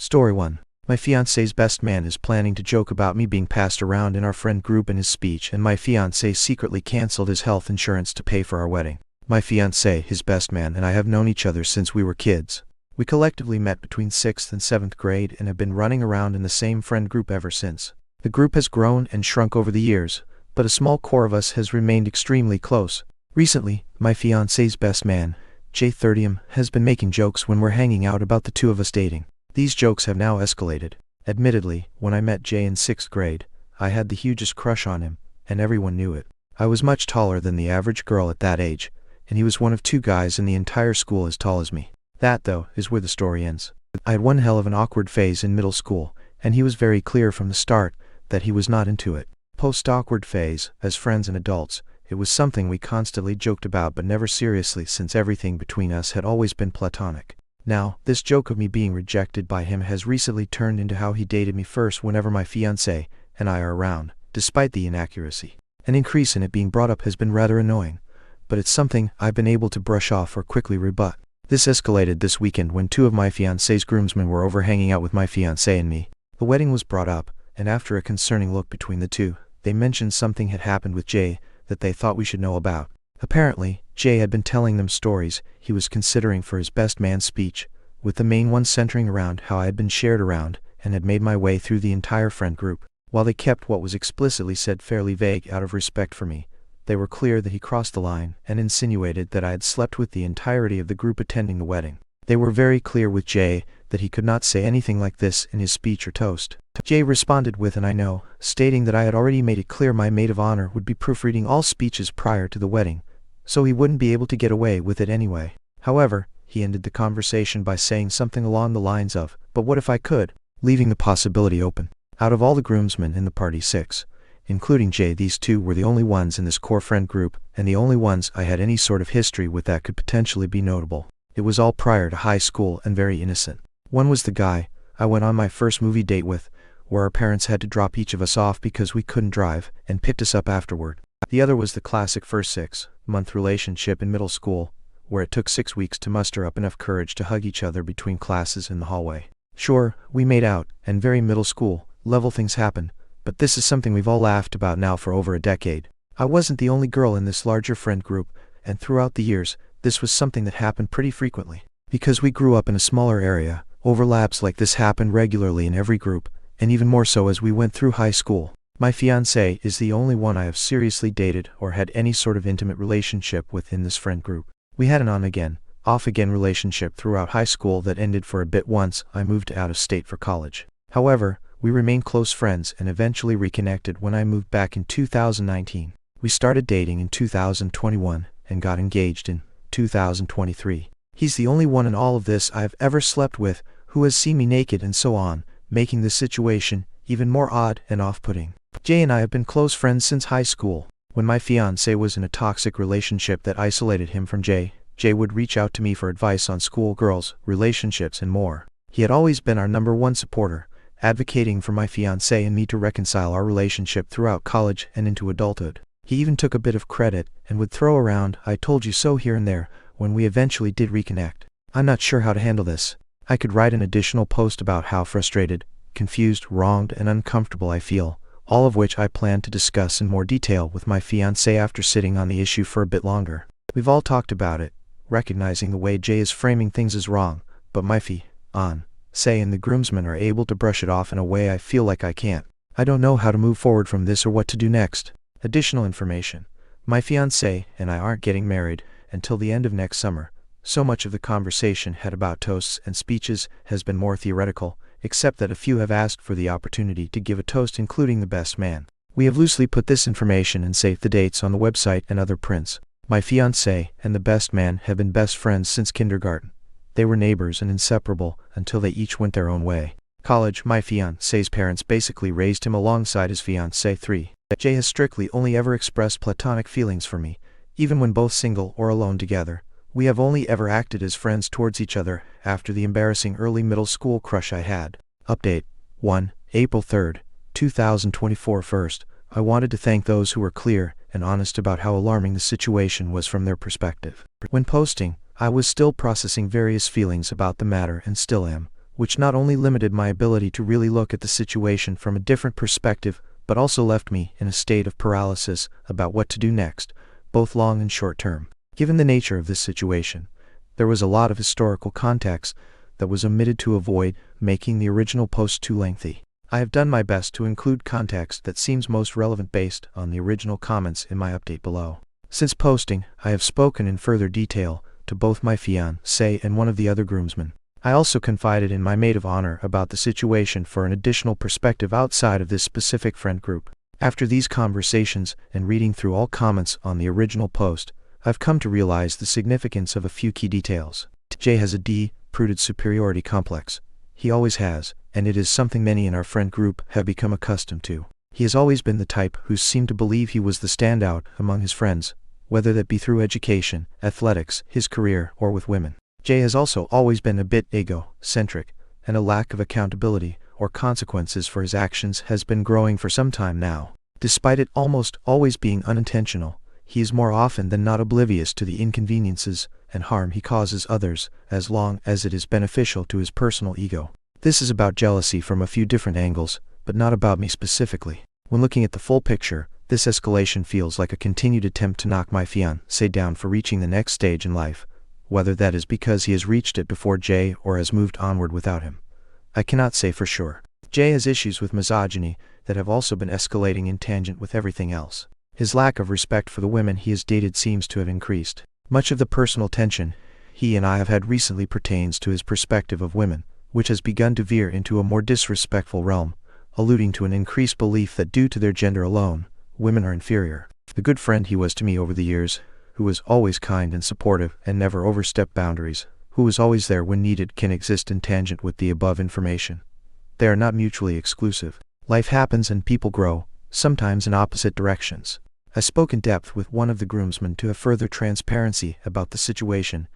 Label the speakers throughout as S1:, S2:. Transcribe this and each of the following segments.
S1: Story 1. My fiancé's best man is planning to joke about me being passed around in our friend group in his speech, and my fiancé secretly cancelled his health insurance to pay for our wedding. My fiancé, his best man, and I have known each other since we were kids. We collectively met between 6th and 7th grade and have been running around in the same friend group ever since. The group has grown and shrunk over the years, but a small core of us has remained extremely close. Recently, my fiancé's best man, Jay 30, has been making jokes when we're hanging out about the two of us dating. These jokes have now escalated. Admittedly, when I met Jay in 6th grade, I had the hugest crush on him, and everyone knew it. I was much taller than the average girl at that age, and he was one of 2 guys in the entire school as tall as me. That, though, is where the story ends. I had one hell of an awkward phase in middle school, and he was very clear from the start that he was not into it. Post-awkward phase, as friends and adults, it was something we constantly joked about but never seriously, since everything between us had always been platonic. Now, this joke of me being rejected by him has recently turned into how he dated me first whenever my fiancé and I are around, despite the inaccuracy. An increase in it being brought up has been rather annoying, but it's something I've been able to brush off or quickly rebut. This escalated this weekend when 2 of my fiancé's groomsmen were over hanging out with my fiancé and me. The wedding was brought up, and after a concerning look between the two, they mentioned something had happened with Jay that they thought we should know about. Apparently, Jay had been telling them stories he was considering for his best man's speech, with the main one centering around how I had been shared around and had made my way through the entire friend group. While they kept what was explicitly said fairly vague out of respect for me, they were clear that he crossed the line and insinuated that I had slept with the entirety of the group attending the wedding. They were very clear with Jay that he could not say anything like this in his speech or toast. Jay responded with "and I know," stating that I had already made it clear my maid of honor would be proofreading all speeches prior to the wedding, so he wouldn't be able to get away with it anyway. However, he ended the conversation by saying something along the lines of, "But what if I could?" leaving the possibility open. Out of all the groomsmen in the party 6, including Jay, these 2 were the only ones in this core friend group, and the only ones I had any sort of history with that could potentially be notable. It was all prior to high school and very innocent. One was the guy I went on my first movie date with, where our parents had to drop each of us off because we couldn't drive, and picked us up afterward. The other was the classic first 6-month relationship in middle school, where it took 6 weeks to muster up enough courage to hug each other between classes in the hallway. Sure, we made out, and very middle school level things happened, but this is something we've all laughed about now for over a decade. I wasn't the only girl in this larger friend group, and throughout the years, this was something that happened pretty frequently. Because we grew up in a smaller area, overlaps like this happened regularly in every group, and even more so as we went through high school. My fiancé is the only one I have seriously dated or had any sort of intimate relationship with in this friend group. We had an on-again, off-again relationship throughout high school that ended for a bit once I moved out of state for college. However, we remained close friends and eventually reconnected when I moved back in 2019. We started dating in 2021 and got engaged in 2023. He's the only one in all of this I've ever slept with who has seen me naked and so on, making the situation even more odd and off-putting. Jay and I have been close friends since high school. When my fiancé was in a toxic relationship that isolated him from Jay, Jay would reach out to me for advice on school girls, relationships, and more. He had always been our #1 supporter, advocating for my fiancé and me to reconcile our relationship throughout college and into adulthood. He even took a bit of credit and would throw around "I told you so" here and there when we eventually did reconnect. I'm not sure how to handle this. I could write an additional post about how frustrated, confused, wronged, and uncomfortable I feel, all of which I plan to discuss in more detail with my fiancé after sitting on the issue for a bit longer. We've all talked about it, recognizing the way Jay is framing things as wrong, but my fiancé and the groomsmen are able to brush it off in a way I feel like I can't. I don't know how to move forward from this or what to do next. Additional information. My fiancé and I aren't getting married until the end of next summer. So much of the conversation had about toasts and speeches has been more theoretical, except that a few have asked for the opportunity to give a toast including the best man. We have loosely put this information and saved the dates on the website and other prints. My fiancé and the best man have been best friends since kindergarten. They were neighbors and inseparable until they each went their own way. College, my fiancé's parents basically raised him alongside his fiancée. 3. Jay has strictly only ever expressed platonic feelings for me, even when both single or alone together. We have only ever acted as friends towards each other after the embarrassing early middle school crush I had. Update 1. April 3rd, 2024. First, I wanted to thank those who were clear and honest about how alarming the situation was from their perspective. When posting, I was still processing various feelings about the matter and still am, which not only limited my ability to really look at the situation from a different perspective, but also left me in a state of paralysis about what to do next, both long and short term. Given the nature of this situation, there was a lot of historical context that was omitted to avoid making the original post too lengthy. I have done my best to include context that seems most relevant based on the original comments in my update below. Since posting, I have spoken in further detail to both my fiancé and one of the other groomsmen. I also confided in my maid of honor about the situation for an additional perspective outside of this specific friend group. After these conversations and reading through all comments on the original post, I've come to realize the significance of a few key details. Jay has a deep-rooted superiority complex. He always has, and it is something many in our friend group have become accustomed to. He has always been the type who seemed to believe he was the standout among his friends, whether that be through education, athletics, his career, or with women. Jay has also always been a bit egocentric, and a lack of accountability or consequences for his actions has been growing for some time now. Despite it almost always being unintentional, he is more often than not oblivious to the inconveniences and harm he causes others, as long as it is beneficial to his personal ego. This is about jealousy from a few different angles, but not about me specifically. When looking at the full picture, this escalation feels like a continued attempt to knock my fiancé down for reaching the next stage in life, whether that is because he has reached it before Jay or has moved onward without him. I cannot say for sure. Jay has issues with misogyny that have also been escalating in tangent with everything else. His lack of respect for the women he has dated seems to have increased. Much of the personal tension he and I have had recently pertains to his perspective of women, which has begun to veer into a more disrespectful realm, alluding to an increased belief that due to their gender alone, women are inferior. The good friend he was to me over the years, who was always kind and supportive and never overstepped boundaries, who was always there when needed, can exist in tangent with the above information. They are not mutually exclusive. Life happens and people grow, sometimes in opposite directions. I spoke in depth with one of the groomsmen to have further transparency about the situation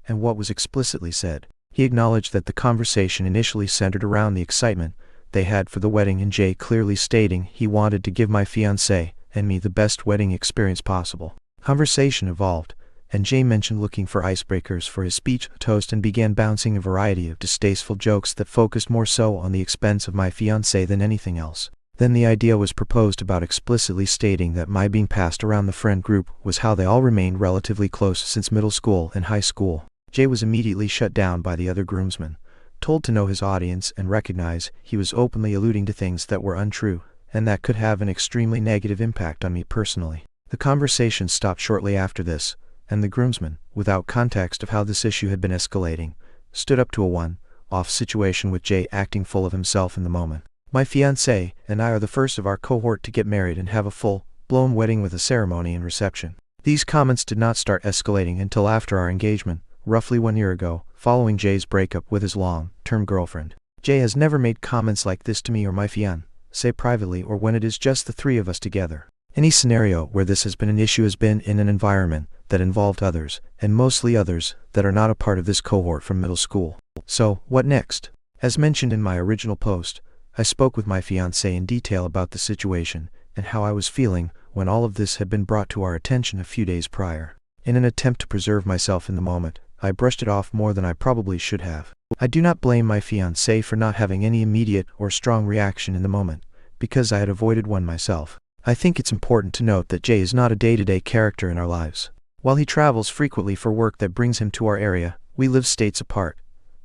S1: and what was explicitly said. He acknowledged that the conversation initially centered around the excitement they had for the wedding, and Jay clearly stating he wanted to give my fiancé and me the best wedding experience possible. Conversation evolved, and Jay mentioned looking for icebreakers for his speech toast and began bouncing a variety of distasteful jokes that focused more so on the expense of my fiancé than anything else. Then the idea was proposed about explicitly stating that my being passed around the friend group was how they all remained relatively close since middle school and high school. Jay was immediately shut down by the other groomsmen, told to know his audience and recognize he was openly alluding to things that were untrue, and that could have an extremely negative impact on me personally. The conversation stopped shortly after this, and the groomsmen, without context of how this issue had been escalating, stood up to a one-off situation with Jay acting full of himself in the moment. My fiancé and I are the first of our cohort to get married and have a full-blown wedding with a ceremony and reception. These comments did not start escalating until after our engagement, roughly 1 year ago, following Jay's breakup with his long-term girlfriend. Jay has never made comments like this to me or my fiancé privately or when it is just the three of us together. Any scenario where this has been an issue has been in an environment that involved others, and mostly others that are not a part of this cohort from middle school. So, what next? As mentioned in my original post, I spoke with my fiancé in detail about the situation and how I was feeling when all of this had been brought to our attention a few days prior. In an attempt to preserve myself in the moment, I brushed it off more than I probably should have. I do not blame my fiancé for not having any immediate or strong reaction in the moment, because I had avoided one myself. I think it's important to note that Jay is not a day-to-day character in our lives. While he travels frequently for work that brings him to our area, we live states apart.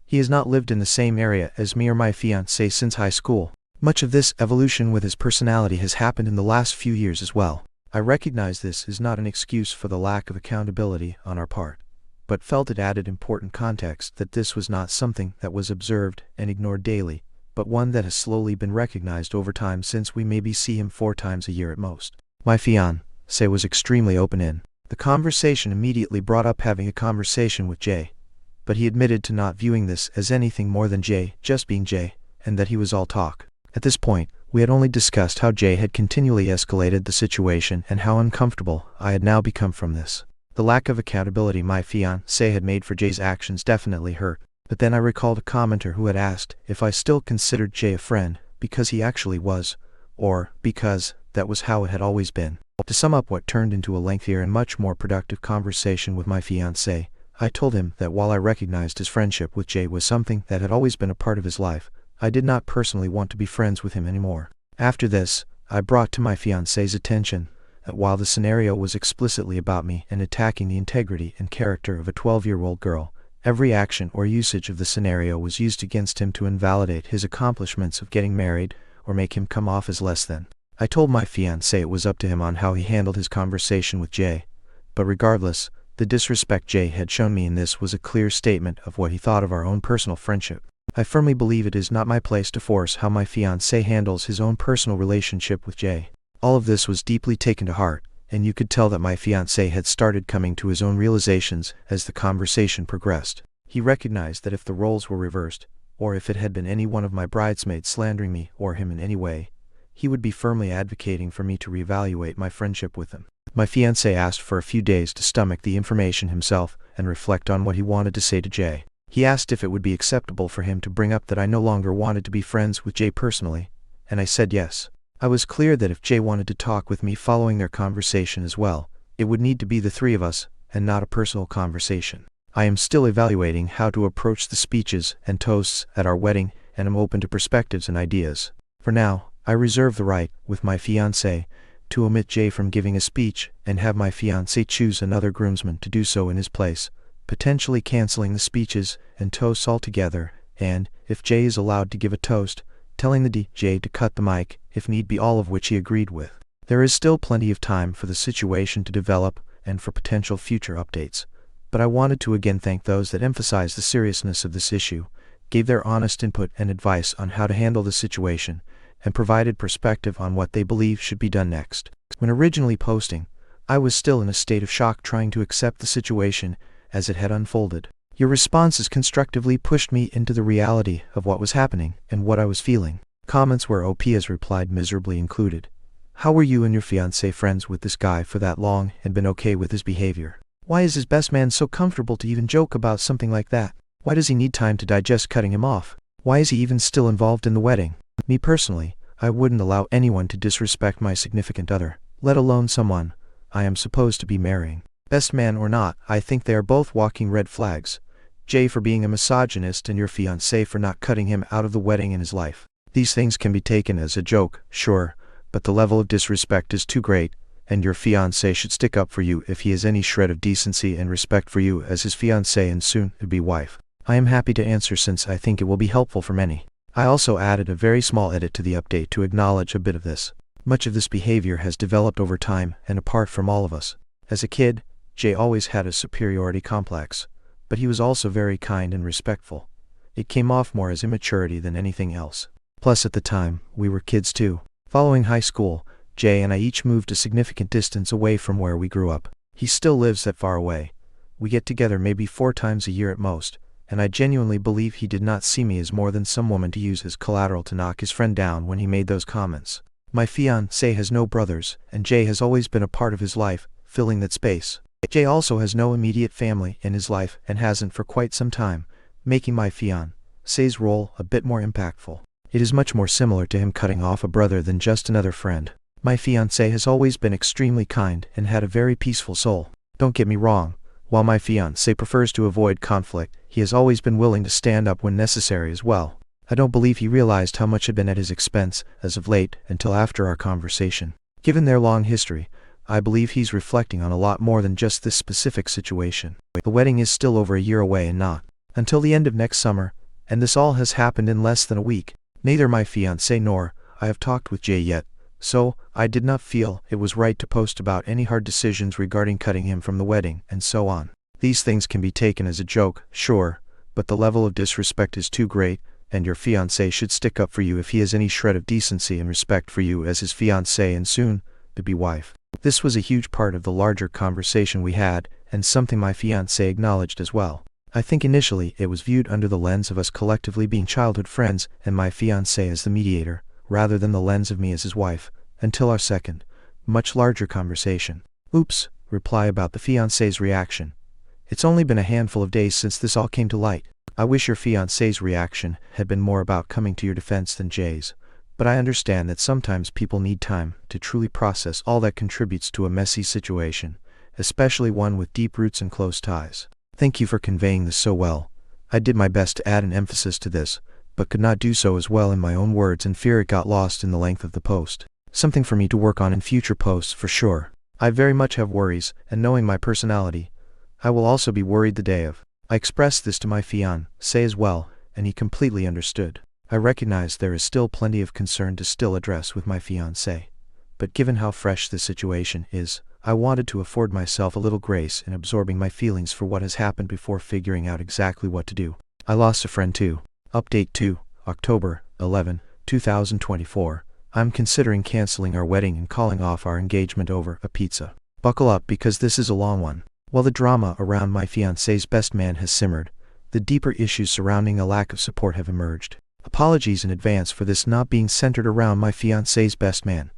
S1: He has not lived in the same area as me or my fiancé since high school. Much of this evolution with his personality has happened in the last few years as well. I recognize this is not an excuse for the lack of accountability on our part, but felt it added important context that this was not something that was observed and ignored daily, but one that has slowly been recognized over time since we maybe see him 4 times a year at most. My fiancé was extremely open in the conversation, immediately brought up having a conversation with Jay, but he admitted to not viewing this as anything more than Jay just being Jay, and that he was all talk. At this point, we had only discussed how Jay had continually escalated the situation and how uncomfortable I had now become from this. The lack of accountability my fiancé had made for Jay's actions definitely hurt, but then I recalled a commenter who had asked if I still considered Jay a friend because he actually was, or because that was how it had always been. To sum up what turned into a lengthier and much more productive conversation with my fiancé, I told him that while I recognized his friendship with Jay was something that had always been a part of his life, I did not personally want to be friends with him anymore. After this, I brought to my fiancé's attention that while the scenario was explicitly about me and attacking the integrity and character of a 12-year-old girl, every action or usage of the scenario was used against him to invalidate his accomplishments of getting married or make him come off as less than. I told my fiancé it was up to him on how he handled his conversation with Jay, but regardless, the disrespect Jay had shown me in this was a clear statement of what he thought of our own personal friendship. I firmly believe it is not my place to force how my fiancé handles his own personal relationship with Jay. All of this was deeply taken to heart, and you could tell that my fiancé had started coming to his own realizations as the conversation progressed. He recognized that if the roles were reversed, or if it had been any one of my bridesmaids slandering me or him in any way, he would be firmly advocating for me to reevaluate my friendship with him. My fiancé asked for a few days to stomach the information himself and reflect on what he wanted to say to Jay. He asked if it would be acceptable for him to bring up that I no longer wanted to be friends with Jay personally, and I said yes. I was clear that if Jay wanted to talk with me following their conversation as well, it would need to be the three of us, and not a personal conversation. I am still evaluating how to approach the speeches and toasts at our wedding, and am open to perspectives and ideas. For now, I reserve the right, with my fiancé, to omit Jay from giving a speech and have my fiancé choose another groomsman to do so in his place, potentially canceling the speeches and toasts altogether, and, if Jay is allowed to give a toast, telling the DJ to cut the mic, if need be, all of which he agreed with. There is still plenty of time for the situation to develop and for potential future updates, but I wanted to again thank those that emphasized the seriousness of this issue, gave their honest input and advice on how to handle the situation, and provided perspective on what they believe should be done next. When originally posting, I was still in a state of shock trying to accept the situation as it had unfolded. Your responses constructively pushed me into the reality of what was happening and what I was feeling. Comments where OP has replied miserably included. How were you and your fiancé friends with this guy for that long and been okay with his behavior? Why is his best man so comfortable to even joke about something like that? Why does he need time to digest cutting him off? Why is he even still involved in the wedding? Me personally, I wouldn't allow anyone to disrespect my significant other, let alone someone I am supposed to be marrying. Best man or not, I think they are both walking red flags. Jay for being a misogynist and your fiancé for not cutting him out of the wedding in his life. These things can be taken as a joke, sure, but the level of disrespect is too great, and your fiancé should stick up for you if he has any shred of decency and respect for you as his fiancé and soon-to-be wife. I am happy to answer since I think it will be helpful for many. I also added a very small edit to the update to acknowledge a bit of this. Much of this behavior has developed over time and apart from all of us. As a kid, Jay always had a superiority complex, but he was also very kind and respectful. It came off more as immaturity than anything else. Plus at the time, we were kids too. Following high school, Jay and I each moved a significant distance away from where we grew up. He still lives that far away. We get together maybe 4 times a year at most, and I genuinely believe he did not see me as more than some woman to use as collateral to knock his friend down when he made those comments. My fiancé has no brothers, and Jay has always been a part of his life, filling that space. Jay also has no immediate family in his life and hasn't for quite some time, making my fiancé's role a bit more impactful. It is much more similar to him cutting off a brother than just another friend. My fiancé has always been extremely kind and had a very peaceful soul. Don't get me wrong, while my fiancé prefers to avoid conflict, he has always been willing to stand up when necessary as well. I don't believe he realized how much had been at his expense as of late until after our conversation. Given their long history, I believe he's reflecting on a lot more than just this specific situation. The wedding is still over a year away and not until the end of next summer, and this all has happened in less than a week. Neither my fiancé nor I have talked with Jay yet, so I did not feel it was right to post about any hard decisions regarding cutting him from the wedding and so on. These things can be taken as a joke, sure, but the level of disrespect is too great, and your fiancé should stick up for you if he has any shred of decency and respect for you as his fiancé and soon-to-be wife. This was a huge part of the larger conversation we had, and something my fiancé acknowledged as well. I think initially it was viewed under the lens of us collectively being childhood friends and my fiancé as the mediator, rather than the lens of me as his wife, until our second, much larger conversation. Oops, reply about the fiancé's reaction. It's only been a handful of days since this all came to light. I wish your fiancé's reaction had been more about coming to your defense than Jay's, but I understand that sometimes people need time to truly process all that contributes to a messy situation, especially one with deep roots and close ties. Thank you for conveying this so well. I did my best to add an emphasis to this, but could not do so as well in my own words and fear it got lost in the length of the post. Something for me to work on in future posts for sure. I very much have worries, and knowing my personality, I will also be worried the day of. I expressed this to my fiancé as well, and he completely understood. I recognize there is still plenty of concern to still address with my fiancé, but given how fresh the situation is, I wanted to afford myself a little grace in absorbing my feelings for what has happened before figuring out exactly what to do. I lost a friend too. Update 2, October 11, 2024. I'm considering canceling our wedding and calling off our engagement over a pizza. Buckle up because this is a long one. While the drama around my fiancé's best man has simmered, the deeper issues surrounding a lack of support have emerged. Apologies in advance for this not being centered around my fiancé's best man.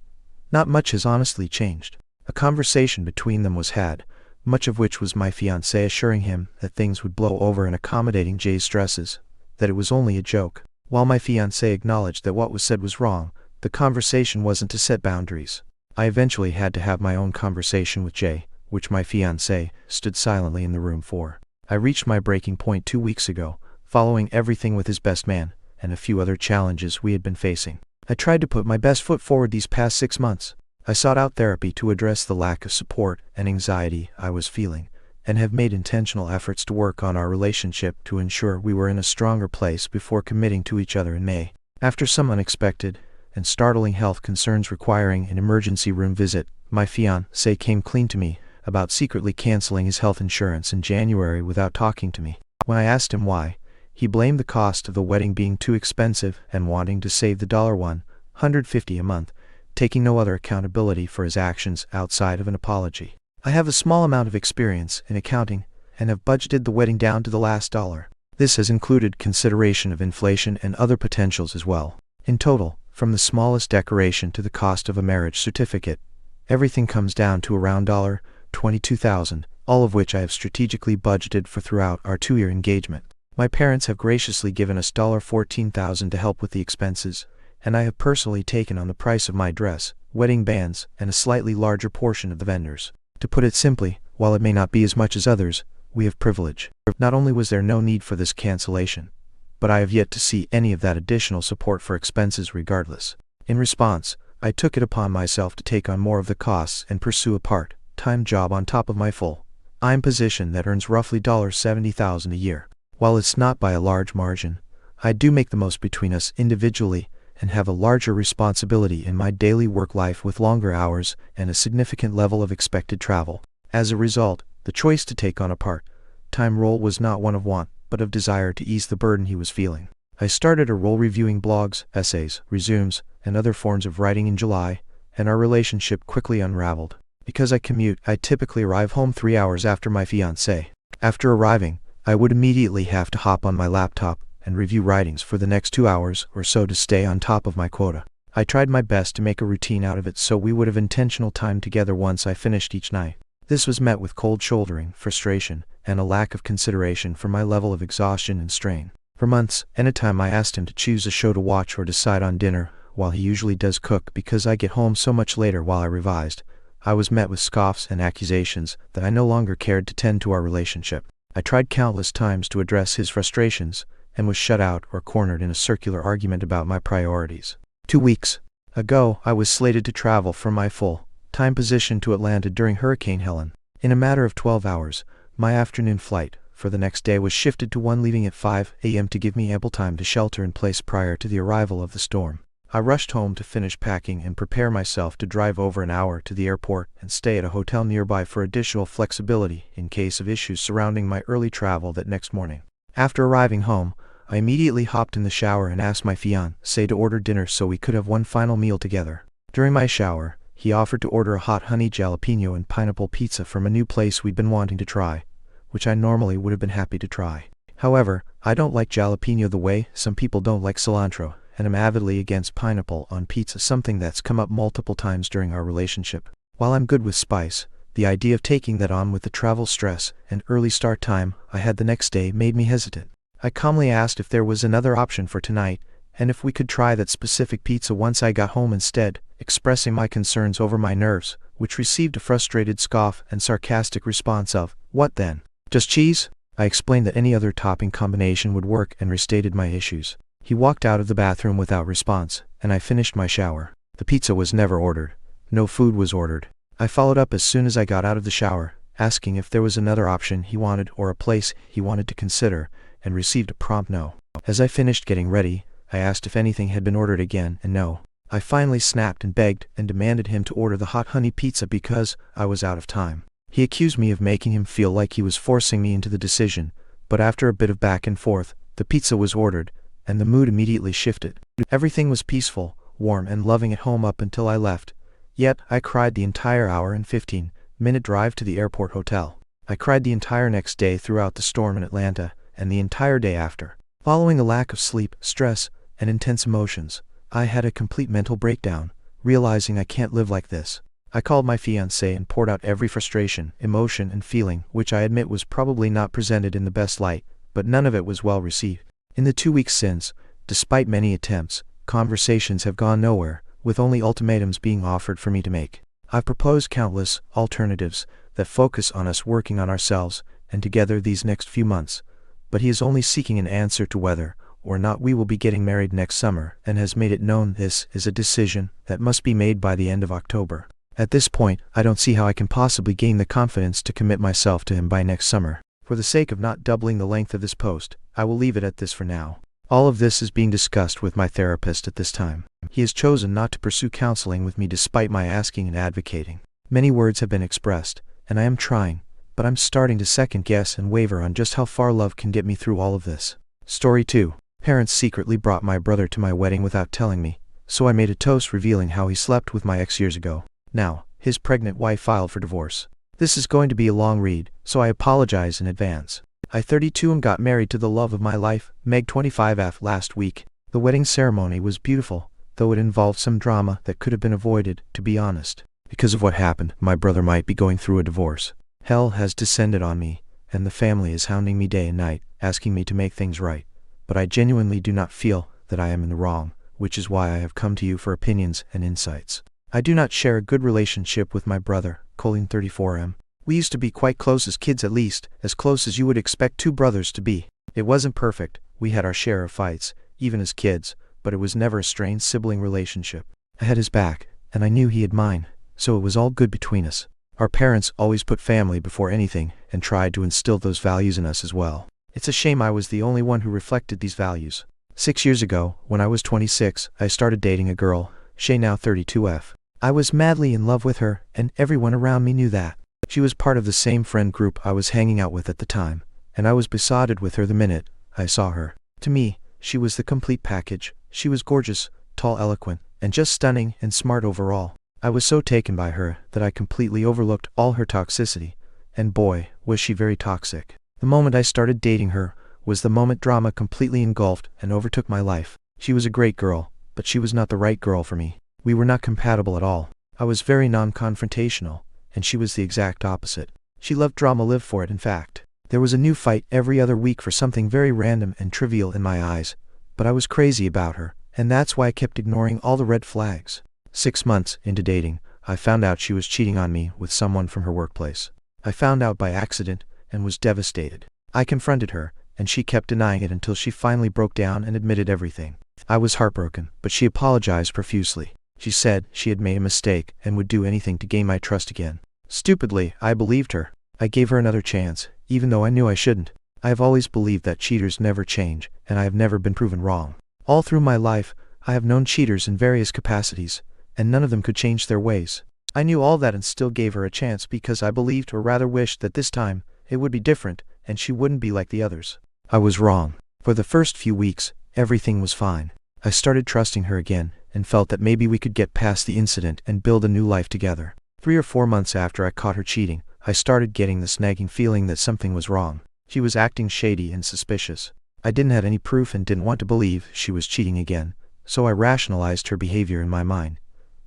S1: Not much has honestly changed. A conversation between them was had, much of which was my fiancé assuring him that things would blow over and accommodating Jay's stresses, that it was only a joke. While my fiancé acknowledged that what was said was wrong, the conversation wasn't to set boundaries. I eventually had to have my own conversation with Jay, which my fiancé stood silently in the room for. I reached my breaking point 2 weeks ago, following everything with his best man, and a few other challenges we had been facing. I tried to put my best foot forward these past 6 months. I sought out therapy to address the lack of support and anxiety I was feeling, and have made intentional efforts to work on our relationship to ensure we were in a stronger place before committing to each other in May. After some unexpected and startling health concerns requiring an emergency room visit, my fiancé came clean to me about secretly canceling his health insurance in January without talking to me. When I asked him why, he blamed the cost of the wedding being too expensive and wanting to save the $150 a month, taking no other accountability for his actions outside of an apology. I have a small amount of experience in accounting and have budgeted the wedding down to the last dollar. This has included consideration of inflation and other potentials as well. In total, from the smallest decoration to the cost of a marriage certificate, everything comes down to around $22,000, all of which I have strategically budgeted for throughout our 2-year engagement. My parents have graciously given us $14,000 to help with the expenses, and I have personally taken on the price of my dress, wedding bands, and a slightly larger portion of the vendors. To put it simply, while it may not be as much as others, we have privilege. Not only was there no need for this cancellation, but I have yet to see any of that additional support for expenses regardless. In response, I took it upon myself to take on more of the costs and pursue a part-time job on top of my full-time position that earns roughly $70,000 a year. While it's not by a large margin, I do make the most between us individually and have a larger responsibility in my daily work life with longer hours and a significant level of expected travel. As a result, the choice to take on a part-time role was not one of want, but of desire to ease the burden he was feeling. I started a role reviewing blogs, essays, resumes, and other forms of writing in July, and our relationship quickly unraveled. Because I commute, I typically arrive home 3 hours after my fiancé. After arriving, I would immediately have to hop on my laptop and review writings for the next 2 hours or so to stay on top of my quota. I tried my best to make a routine out of it so we would have intentional time together once I finished each night. This was met with cold shouldering, frustration, and a lack of consideration for my level of exhaustion and strain. For months, anytime I asked him to choose a show to watch or decide on dinner, while he usually does cook because I get home so much later while I revised, I was met with scoffs and accusations that I no longer cared to tend to our relationship. I tried countless times to address his frustrations, and was shut out or cornered in a circular argument about my priorities. 2 weeks ago, I was slated to travel from my full-time position to Atlanta during Hurricane Helen. In a matter of 12 hours, my afternoon flight for the next day was shifted to one leaving at 5 a.m. to give me ample time to shelter in place prior to the arrival of the storm. I rushed home to finish packing and prepare myself to drive over an hour to the airport and stay at a hotel nearby for additional flexibility in case of issues surrounding my early travel that next morning. After arriving home, I immediately hopped in the shower and asked my fiancé to order dinner so we could have one final meal together. During my shower, he offered to order a hot honey jalapeno and pineapple pizza from a new place we'd been wanting to try, which I normally would have been happy to try. However, I don't like jalapeno the way some people don't like cilantro, and am avidly against pineapple on pizza, something that's come up multiple times during our relationship. While I'm good with spice, the idea of taking that on with the travel stress and early start time I had the next day made me hesitant. I calmly asked if there was another option for tonight, and if we could try that specific pizza once I got home instead, expressing my concerns over my nerves, which received a frustrated scoff and sarcastic response of, "What then? Just cheese?" I explained that any other topping combination would work and restated my issues. He walked out of the bathroom without response, and I finished my shower. The pizza was never ordered. No food was ordered. I followed up as soon as I got out of the shower, asking if there was another option he wanted or a place he wanted to consider, and received a prompt no. As I finished getting ready, I asked if anything had been ordered again, and no. I finally snapped and begged and demanded him to order the hot honey pizza because I was out of time. He accused me of making him feel like he was forcing me into the decision, but after a bit of back and forth, the pizza was ordered, and the mood immediately shifted. Everything was peaceful, warm and loving at home up until I left. Yet, I cried the entire hour and 15-minute drive to the airport hotel. I cried the entire next day throughout the storm in Atlanta, and the entire day after. Following a lack of sleep, stress, and intense emotions, I had a complete mental breakdown, realizing I can't live like this. I called my fiancée and poured out every frustration, emotion, and feeling, which I admit was probably not presented in the best light, but none of it was well received. In the 2 weeks since, despite many attempts, conversations have gone nowhere, with only ultimatums being offered for me to make. I've proposed countless alternatives that focus on us working on ourselves and together these next few months, but he is only seeking an answer to whether or not we will be getting married next summer and has made it known this is a decision that must be made by the end of October. At this point, I don't see how I can possibly gain the confidence to commit myself to him by next summer. For the sake of not doubling the length of this post, I will leave it at this for now. All of this is being discussed with my therapist at this time. He has chosen not to pursue counseling with me despite my asking and advocating. Many words have been expressed, and I am trying, but I'm starting to second guess and waver on just how far love can get me through all of this. Story 2. Parents secretly brought my brother to my wedding without telling me, so I made a toast revealing how he slept with my ex years ago. Now, his pregnant wife filed for divorce. This is going to be a long read, so I apologize in advance. I 32 and got married to the love of my life, Meg 25F, last week. The wedding ceremony was beautiful, though it involved some drama that could have been avoided, to be honest. Because of what happened, my brother might be going through a divorce. Hell has descended on me, and the family is hounding me day and night, asking me to make things right. But I genuinely do not feel that I am in the wrong, which is why I have come to you for opinions and insights. I do not share a good relationship with my brother, Colleen 34M. We used to be quite close as kids, at least, as close as you would expect two brothers to be. It wasn't perfect, we had our share of fights, even as kids, but it was never a strained sibling relationship. I had his back, and I knew he had mine, so it was all good between us. Our parents always put family before anything, and tried to instill those values in us as well. It's a shame I was the only one who reflected these values. 6 years ago, when I was 26, I started dating a girl, Shay now 32F. I was madly in love with her, and everyone around me knew that. She was part of the same friend group I was hanging out with at the time, and I was besotted with her the minute I saw her. To me, she was the complete package. She was gorgeous, tall, eloquent, and just stunning and smart overall. I was so taken by her that I completely overlooked all her toxicity, and boy, was she very toxic. The moment I started dating her was the moment drama completely engulfed and overtook my life. She was a great girl, but she was not the right girl for me. We were not compatible at all. I was very non-confrontational, and she was the exact opposite. She loved drama, lived for it in fact. There was a new fight every other week for something very random and trivial in my eyes, but I was crazy about her, and that's why I kept ignoring all the red flags. 6 months into dating, I found out she was cheating on me with someone from her workplace. I found out by accident, and was devastated. I confronted her, and she kept denying it until she finally broke down and admitted everything. I was heartbroken, but she apologized profusely. She said she had made a mistake and would do anything to gain my trust again. Stupidly, I believed her. I gave her another chance, even though I knew I shouldn't. I have always believed that cheaters never change, and I have never been proven wrong. All through my life, I have known cheaters in various capacities, and none of them could change their ways. I knew all that and still gave her a chance because I believed, or rather wished, that this time, it would be different, and she wouldn't be like the others. I was wrong. For the first few weeks, everything was fine. I started trusting her again, and felt that maybe we could get past the incident and build a new life together. 3 or 4 months after I caught her cheating, I started getting the nagging feeling that something was wrong. She was acting shady and suspicious. I didn't have any proof and didn't want to believe she was cheating again, so I rationalized her behavior in my mind.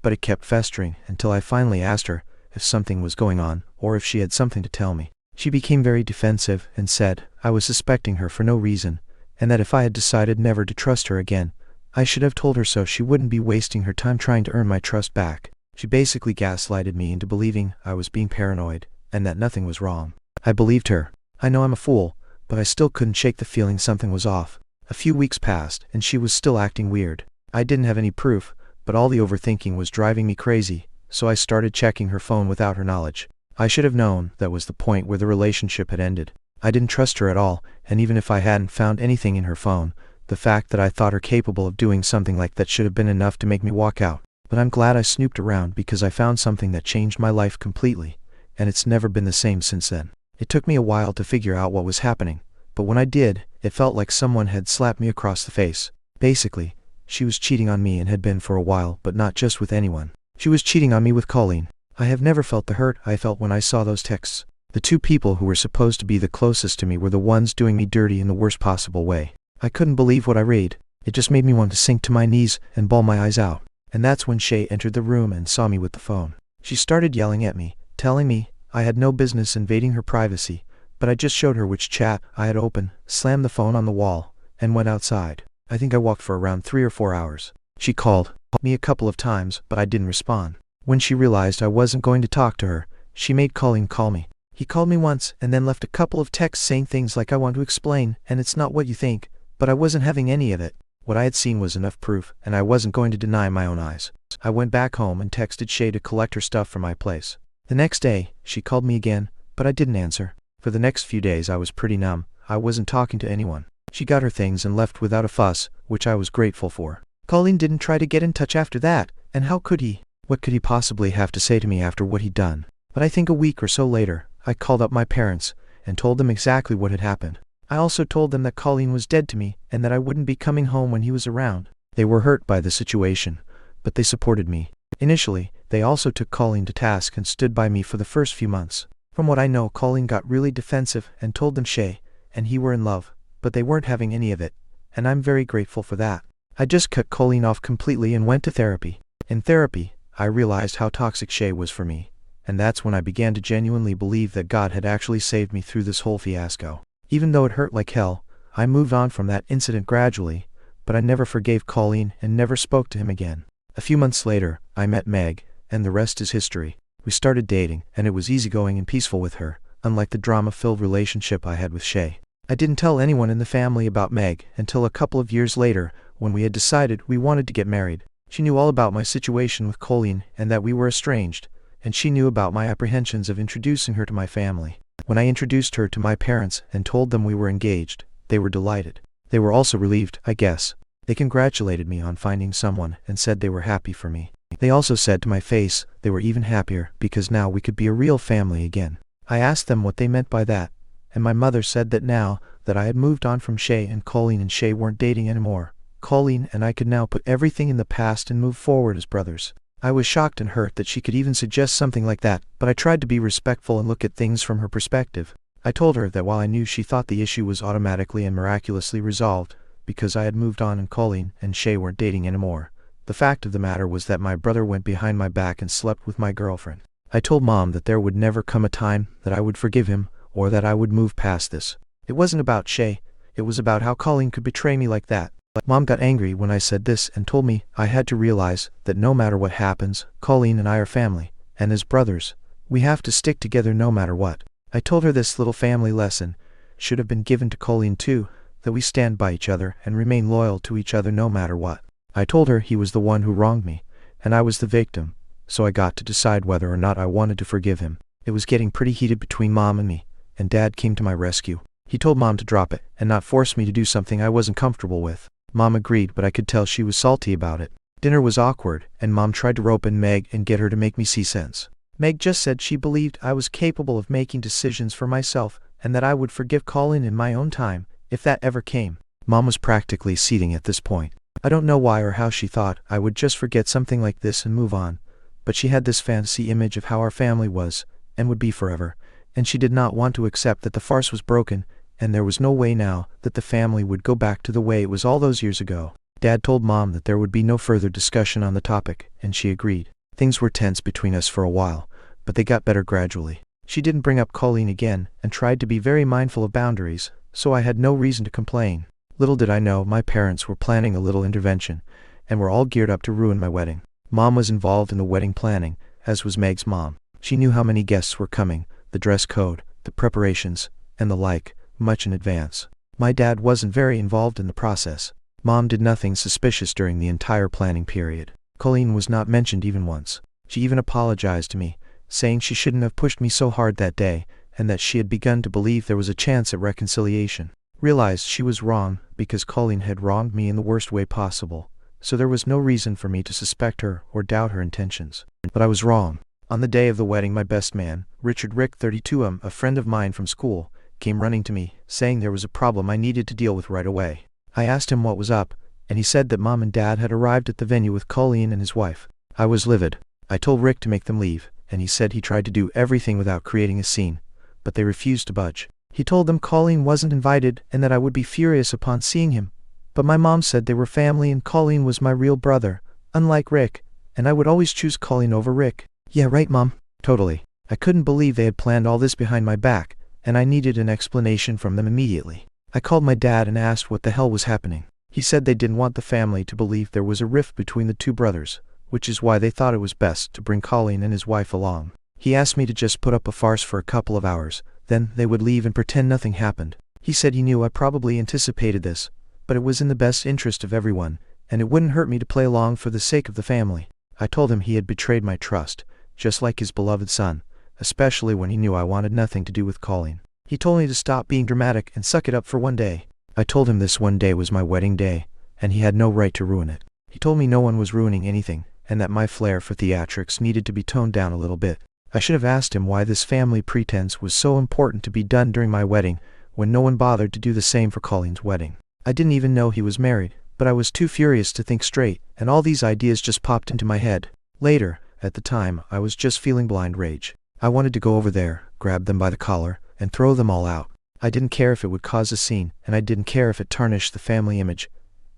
S1: But it kept festering until I finally asked her if something was going on, or if she had something to tell me. She became very defensive and said I was suspecting her for no reason, and that if I had decided never to trust her again, I should have told her so she wouldn't be wasting her time trying to earn my trust back. She basically gaslighted me into believing I was being paranoid, and that nothing was wrong. I believed her. I know I'm a fool, but I still couldn't shake the feeling something was off. A few weeks passed, and she was still acting weird. I didn't have any proof, but all the overthinking was driving me crazy, so I started checking her phone without her knowledge. I should have known that was the point where the relationship had ended. I didn't trust her at all, and even if I hadn't found anything in her phone, the fact that I thought her capable of doing something like that should have been enough to make me walk out. But I'm glad I snooped around because I found something that changed my life completely, and it's never been the same since then. It took me a while to figure out what was happening, but when I did, it felt like someone had slapped me across the face. Basically, she was cheating on me and had been for a while, but not just with anyone. She was cheating on me with Colleen. I have never felt the hurt I felt when I saw those texts. The two people who were supposed to be the closest to me were the ones doing me dirty in the worst possible way. I couldn't believe what I read. It just made me want to sink to my knees and bawl my eyes out. And that's when Shay entered the room and saw me with the phone. She started yelling at me, telling me I had no business invading her privacy, but I just showed her which chat I had opened, slammed the phone on the wall, and went outside. I think I walked for around 3 or 4 hours. She called me a couple of times, but I didn't respond. When she realized I wasn't going to talk to her, she made Colleen call me. He called me once and then left a couple of texts saying things like I want to explain, and it's not what you think, but I wasn't having any of it. What I had seen was enough proof, and I wasn't going to deny my own eyes. I went back home and texted Shay to collect her stuff from my place. The next day, she called me again, but I didn't answer. For the next few days I was pretty numb. I wasn't talking to anyone. She got her things and left without a fuss, which I was grateful for. Colleen didn't try to get in touch after that, and how could he? What could he possibly have to say to me after what he'd done? But I think a week or so later, I called up my parents and told them exactly what had happened. I also told them that Colleen was dead to me and that I wouldn't be coming home when he was around. They were hurt by the situation, but they supported me. Initially, they also took Colleen to task and stood by me for the first few months. From what I know, Colleen got really defensive and told them Shay and he were in love, but they weren't having any of it, and I'm very grateful for that. I just cut Colleen off completely and went to therapy. In therapy, I realized how toxic Shay was for me, and that's when I began to genuinely believe that God had actually saved me through this whole fiasco. Even though it hurt like hell, I moved on from that incident gradually, but I never forgave Colleen and never spoke to him again. A few months later, I met Meg, and the rest is history. We started dating, and it was easygoing and peaceful with her, unlike the drama-filled relationship I had with Shay. I didn't tell anyone in the family about Meg until a couple of years later, when we had decided we wanted to get married. She knew all about my situation with Colleen and that we were estranged, and she knew about my apprehensions of introducing her to my family. When I introduced her to my parents and told them we were engaged, they were delighted. They were also relieved, I guess. They congratulated me on finding someone and said they were happy for me. They also said to my face they were even happier because now we could be a real family again. I asked them what they meant by that, and my mother said that now that I had moved on from Shay and Colleen and Shay weren't dating anymore, Colleen and I could now put everything in the past and move forward as brothers. I was shocked and hurt that she could even suggest something like that, but I tried to be respectful and look at things from her perspective. I told her that while I knew she thought the issue was automatically and miraculously resolved, because I had moved on and Colleen and Shay weren't dating anymore, the fact of the matter was that my brother went behind my back and slept with my girlfriend. I told Mom that there would never come a time that I would forgive him, or that I would move past this. It wasn't about Shay, it was about how Colleen could betray me like that. Mom got angry when I said this and told me I had to realize that no matter what happens, Colleen and I are family, and as brothers, we have to stick together no matter what. I told her this little family lesson should have been given to Colleen too, that we stand by each other and remain loyal to each other no matter what. I told her he was the one who wronged me, and I was the victim, so I got to decide whether or not I wanted to forgive him. It was getting pretty heated between Mom and me, and Dad came to my rescue. He told Mom to drop it and not force me to do something I wasn't comfortable with. Mom agreed, but I could tell she was salty about it. Dinner was awkward, and Mom tried to rope in Meg and get her to make me see sense. Meg just said she believed I was capable of making decisions for myself and that I would forgive Colleen in my own time, if that ever came. Mom was practically seething at this point. I don't know why or how she thought I would just forget something like this and move on, but she had this fantasy image of how our family was, and would be forever, and she did not want to accept that the farce was broken, and there was no way now that the family would go back to the way it was all those years ago. Dad told Mom that there would be no further discussion on the topic, and she agreed. Things were tense between us for a while, but they got better gradually. She didn't bring up Colleen again, and tried to be very mindful of boundaries, so I had no reason to complain. Little did I know my parents were planning a little intervention, and were all geared up to ruin my wedding. Mom was involved in the wedding planning, as was Meg's mom. She knew how many guests were coming, the dress code, the preparations, and the like. much in advance. My dad wasn't very involved in the process. Mom did nothing suspicious during the entire planning period. Colleen was not mentioned even once. She even apologized to me, saying she shouldn't have pushed me so hard that day, and that she had begun to believe there was a chance at reconciliation. Realized she was wrong, because Colleen had wronged me in the worst way possible, so there was no reason for me to suspect her or doubt her intentions. But I was wrong. On the day of the wedding, my best man, Richard Rick 32, a friend of mine from school, came running to me, saying there was a problem I needed to deal with right away. I asked him what was up, and he said that Mom and Dad had arrived at the venue with Colleen and his wife. I was livid. I told Rick to make them leave, and he said he tried to do everything without creating a scene, but they refused to budge. He told them Colleen wasn't invited and that I would be furious upon seeing him, but my mom said they were family and Colleen was my real brother, unlike Rick, and I would always choose Colleen over Rick. Yeah, right, Mom. Totally. I couldn't believe they had planned all this behind my back, and I needed an explanation from them immediately. I called my dad and asked what the hell was happening. He said they didn't want the family to believe there was a rift between the two brothers, which is why they thought it was best to bring Colleen and his wife along. He asked me to just put up a farce for a couple of hours, then they would leave and pretend nothing happened. He said he knew I probably anticipated this, but it was in the best interest of everyone, and it wouldn't hurt me to play along for the sake of the family. I told him he had betrayed my trust, just like his beloved son, especially when he knew I wanted nothing to do with Colleen. He told me to stop being dramatic and suck it up for one day. I told him this one day was my wedding day, and he had no right to ruin it. He told me no one was ruining anything, and that my flair for theatrics needed to be toned down a little bit. I should have asked him why this family pretense was so important to be done during my wedding, when no one bothered to do the same for Colleen's wedding. I didn't even know he was married, but I was too furious to think straight, and all these ideas just popped into my head. Later, at the time, I was just feeling blind rage. I wanted to go over there, grab them by the collar, and throw them all out. I didn't care if it would cause a scene, and I didn't care if it tarnished the family image.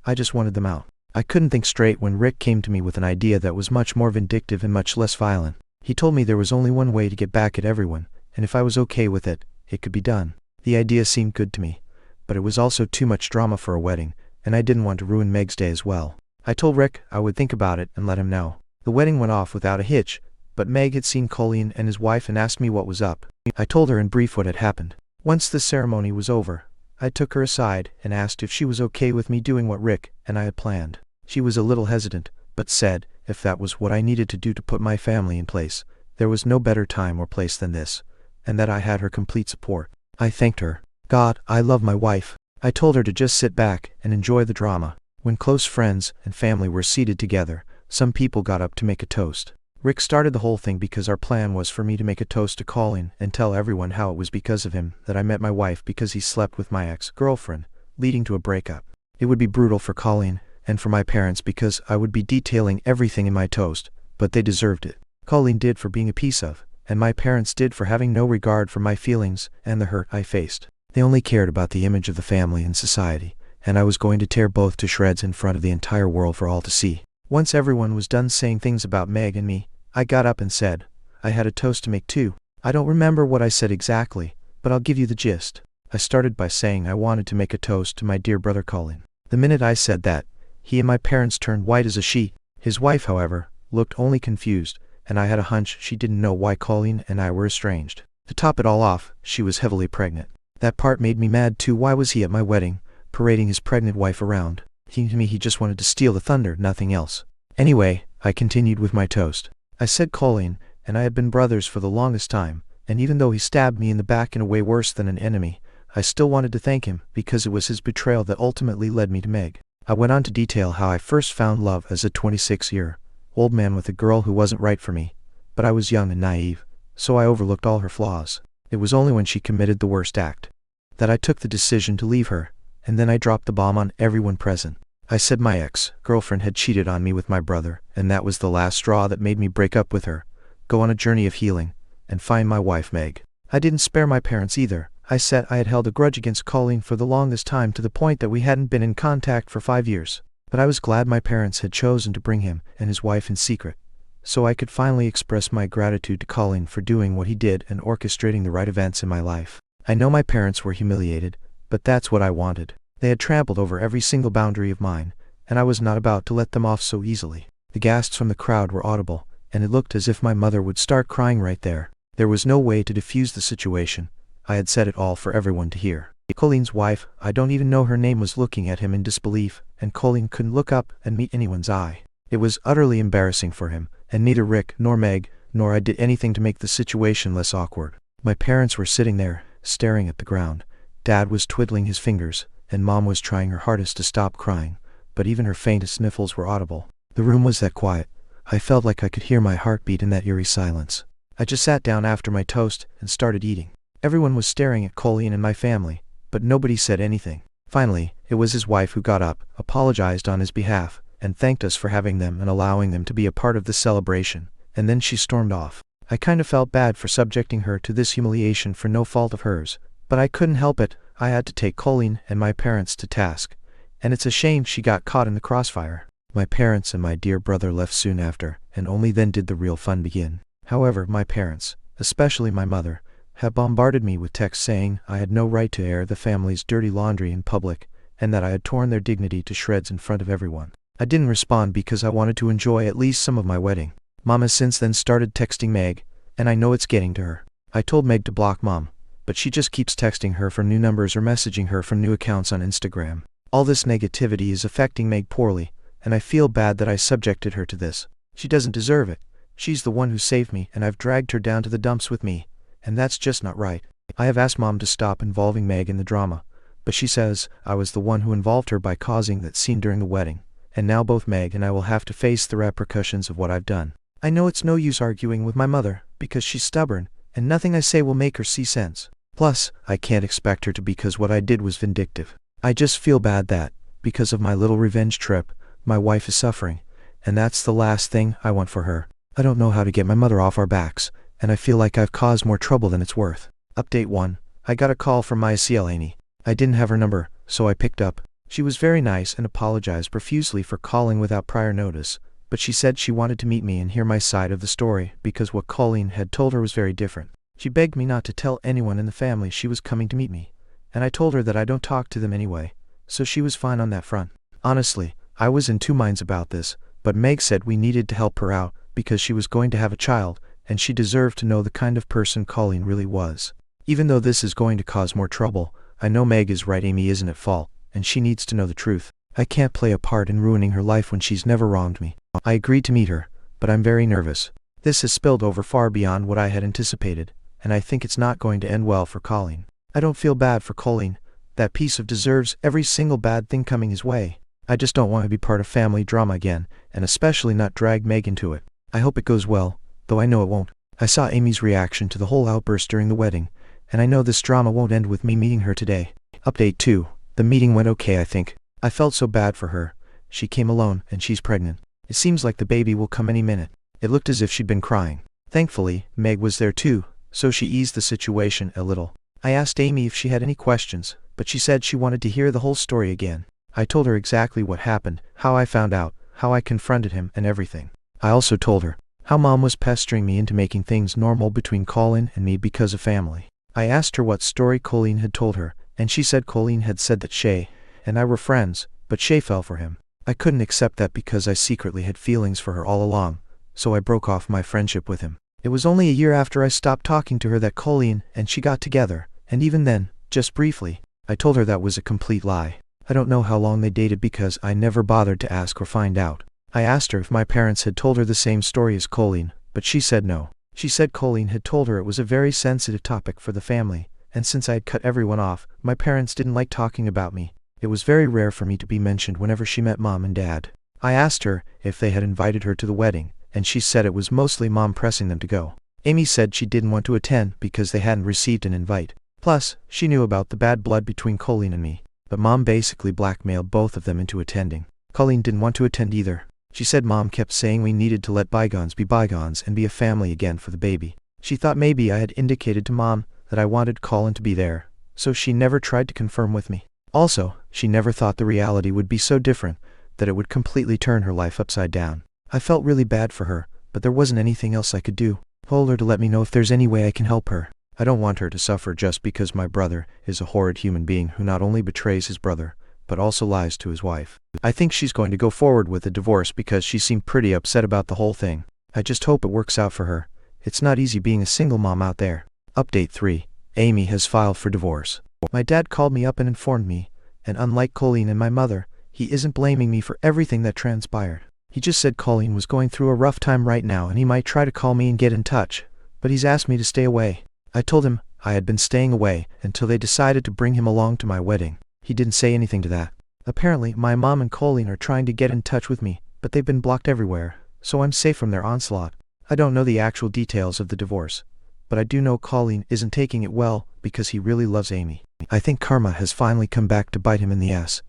S1: I just wanted them out. I couldn't think straight when Rick came to me with an idea that was much more vindictive and much less violent. He told me there was only one way to get back at everyone, and if I was okay with it, it could be done. The idea seemed good to me, but it was also too much drama for a wedding, and I didn't want to ruin Meg's day as well. I told Rick I would think about it and let him know. The wedding went off without a hitch, but Meg had seen Colleen and his wife and asked me what was up. I told her in brief what had happened. Once the ceremony was over, I took her aside and asked if she was okay with me doing what Rick and I had planned. She was a little hesitant, but said if that was what I needed to do to put my family in place, there was no better time or place than this, and that I had her complete support. I thanked her. God, I love my wife. I told her to just sit back and enjoy the drama. When close friends and family were seated together, some people got up to make a toast. Rick started the whole thing because our plan was for me to make a toast to Colleen and tell everyone how it was because of him that I met my wife because he slept with my ex-girlfriend, leading to a breakup. It would be brutal for Colleen and for my parents because I would be detailing everything in my toast, but they deserved it. Colleen did for being a piece of, and my parents did for having no regard for my feelings and the hurt I faced. They only cared about the image of the family and society, and I was going to tear both to shreds in front of the entire world for all to see. Once everyone was done saying things about Meg and me, I got up and said, I had a toast to make too. I don't remember what I said exactly, but I'll give you the gist. I started by saying I wanted to make a toast to my dear brother Colleen. The minute I said that, he and my parents turned white as a sheet. His wife, however, looked only confused, and I had a hunch she didn't know why Colleen and I were estranged. To top it all off, she was heavily pregnant. That part made me mad too. Why was he at my wedding, parading his pregnant wife around? Seemed to me he just wanted to steal the thunder, nothing else. Anyway, I continued with my toast. I said Colleen and I had been brothers for the longest time, and even though he stabbed me in the back in a way worse than an enemy, I still wanted to thank him because it was his betrayal that ultimately led me to Meg. I went on to detail how I first found love as a 26-year-old man with a girl who wasn't right for me, but I was young and naive, so I overlooked all her flaws. It was only when she committed the worst act that I took the decision to leave her, and then I dropped the bomb on everyone present. I said my ex-girlfriend had cheated on me with my brother, and that was the last straw that made me break up with her, go on a journey of healing, and find my wife Meg. I didn't spare my parents either. I said I had held a grudge against Colleen for the longest time to the point that we hadn't been in contact for 5 years. But I was glad my parents had chosen to bring him and his wife in secret, so I could finally express my gratitude to Colleen for doing what he did and orchestrating the right events in my life. I know my parents were humiliated, but that's what I wanted. They had trampled over every single boundary of mine, and I was not about to let them off so easily. The gasps from the crowd were audible, and it looked as if my mother would start crying right there. There was no way to defuse the situation. I had said it all for everyone to hear. Colleen's wife, I don't even know her name, was looking at him in disbelief, and Colleen couldn't look up and meet anyone's eye. It was utterly embarrassing for him, and neither Rick nor Meg nor I did anything to make the situation less awkward. My parents were sitting there, staring at the ground. Dad was twiddling his fingers, and Mom was trying her hardest to stop crying, but even her faintest sniffles were audible. The room was that quiet. I felt like I could hear my heartbeat in that eerie silence. I just sat down after my toast and started eating. Everyone was staring at Colleen and my family, but nobody said anything. Finally, it was his wife who got up, apologized on his behalf, and thanked us for having them and allowing them to be a part of the celebration, and then she stormed off. I kind of felt bad for subjecting her to this humiliation for no fault of hers, but I couldn't help it. I had to take Colleen and my parents to task, and it's a shame she got caught in the crossfire. My parents and my dear brother left soon after, and only then did the real fun begin. However, my parents, especially my mother, had bombarded me with texts saying I had no right to air the family's dirty laundry in public, and that I had torn their dignity to shreds in front of everyone. I didn't respond because I wanted to enjoy at least some of my wedding. Mom has since then started texting Meg, and I know it's getting to her. I told Meg to block Mom, but she just keeps texting her from new numbers or messaging her from new accounts on Instagram. All this negativity is affecting Meg poorly, and I feel bad that I subjected her to this. She doesn't deserve it. She's the one who saved me, and I've dragged her down to the dumps with me, and that's just not right. I have asked Mom to stop involving Meg in the drama, but she says I was the one who involved her by causing that scene during the wedding, and now both Meg and I will have to face the repercussions of what I've done. I know it's no use arguing with my mother, because she's stubborn, and nothing I say will make her see sense. Plus, I can't expect her to because what I did was vindictive. I just feel bad that, because of my little revenge trip, my wife is suffering, and that's the last thing I want for her. I don't know how to get my mother off our backs, and I feel like I've caused more trouble than it's worth. Update 1. I got a call from my CL Amy. I didn't have her number, so I picked up. She was very nice and apologized profusely for calling without prior notice, but she said she wanted to meet me and hear my side of the story because what Colleen had told her was very different. She begged me not to tell anyone in the family she was coming to meet me, and I told her that I don't talk to them anyway, so she was fine on that front. Honestly, I was in two minds about this, but Meg said we needed to help her out because she was going to have a child, and she deserved to know the kind of person Colleen really was. Even though this is going to cause more trouble, I know Meg is right. Amy isn't at fault, and she needs to know the truth. I can't play a part in ruining her life when she's never wronged me. I agreed to meet her, but I'm very nervous. This has spilled over far beyond what I had anticipated, and I think it's not going to end well for Colleen. I don't feel bad for Colleen. That piece of deserves every single bad thing coming his way. I just don't want to be part of family drama again, and especially not drag Meg into it. I hope it goes well, though I know it won't. I saw Amy's reaction to the whole outburst during the wedding, and I know this drama won't end with me meeting her today. Update 2. The meeting went okay, I think. I felt so bad for her. She came alone, and she's pregnant. It seems like the baby will come any minute. It looked as if she'd been crying. Thankfully, Meg was there too, so she eased the situation a little. I asked Amy if she had any questions, but she said she wanted to hear the whole story again. I told her exactly what happened, how I found out, how I confronted him, and everything. I also told her how Mom was pestering me into making things normal between Colleen and me because of family. I asked her what story Colleen had told her, and she said Colleen had said that Shay and I were friends, but Shay fell for him. I couldn't accept that because I secretly had feelings for her all along, so I broke off my friendship with him. It was only a year after I stopped talking to her that Colleen and she got together, and even then, just briefly. I told her that was a complete lie. I don't know how long they dated because I never bothered to ask or find out. I asked her if my parents had told her the same story as Colleen, but she said no. She said Colleen had told her it was a very sensitive topic for the family, and since I had cut everyone off, my parents didn't like talking about me. It was very rare for me to be mentioned whenever she met Mom and Dad. I asked her if they had invited her to the wedding, and she said it was mostly Mom pressing them to go. Amy said she didn't want to attend because they hadn't received an invite. Plus, she knew about the bad blood between Colleen and me, but Mom basically blackmailed both of them into attending. Colleen didn't want to attend either. She said Mom kept saying we needed to let bygones be bygones and be a family again for the baby. She thought maybe I had indicated to Mom that I wanted Colleen to be there, so she never tried to confirm with me. Also, she never thought the reality would be so different that it would completely turn her life upside down. I felt really bad for her, but there wasn't anything else I could do. Told her to let me know if there's any way I can help her. I don't want her to suffer just because my brother is a horrid human being who not only betrays his brother, but also lies to his wife. I think she's going to go forward with the divorce because she seemed pretty upset about the whole thing. I just hope it works out for her. It's not easy being a single mom out there. Update 3. Amy has filed for divorce. My dad called me up and informed me, and unlike Colleen and my mother, he isn't blaming me for everything that transpired. He just said Colleen was going through a rough time right now and he might try to call me and get in touch, but he's asked me to stay away. I told him I had been staying away until they decided to bring him along to my wedding. He didn't say anything to that. Apparently, my mom and Colleen are trying to get in touch with me, but they've been blocked everywhere, so I'm safe from their onslaught. I don't know the actual details of the divorce, but I do know Colleen isn't taking it well because he really loves Amy. I think karma has finally come back to bite him in the ass,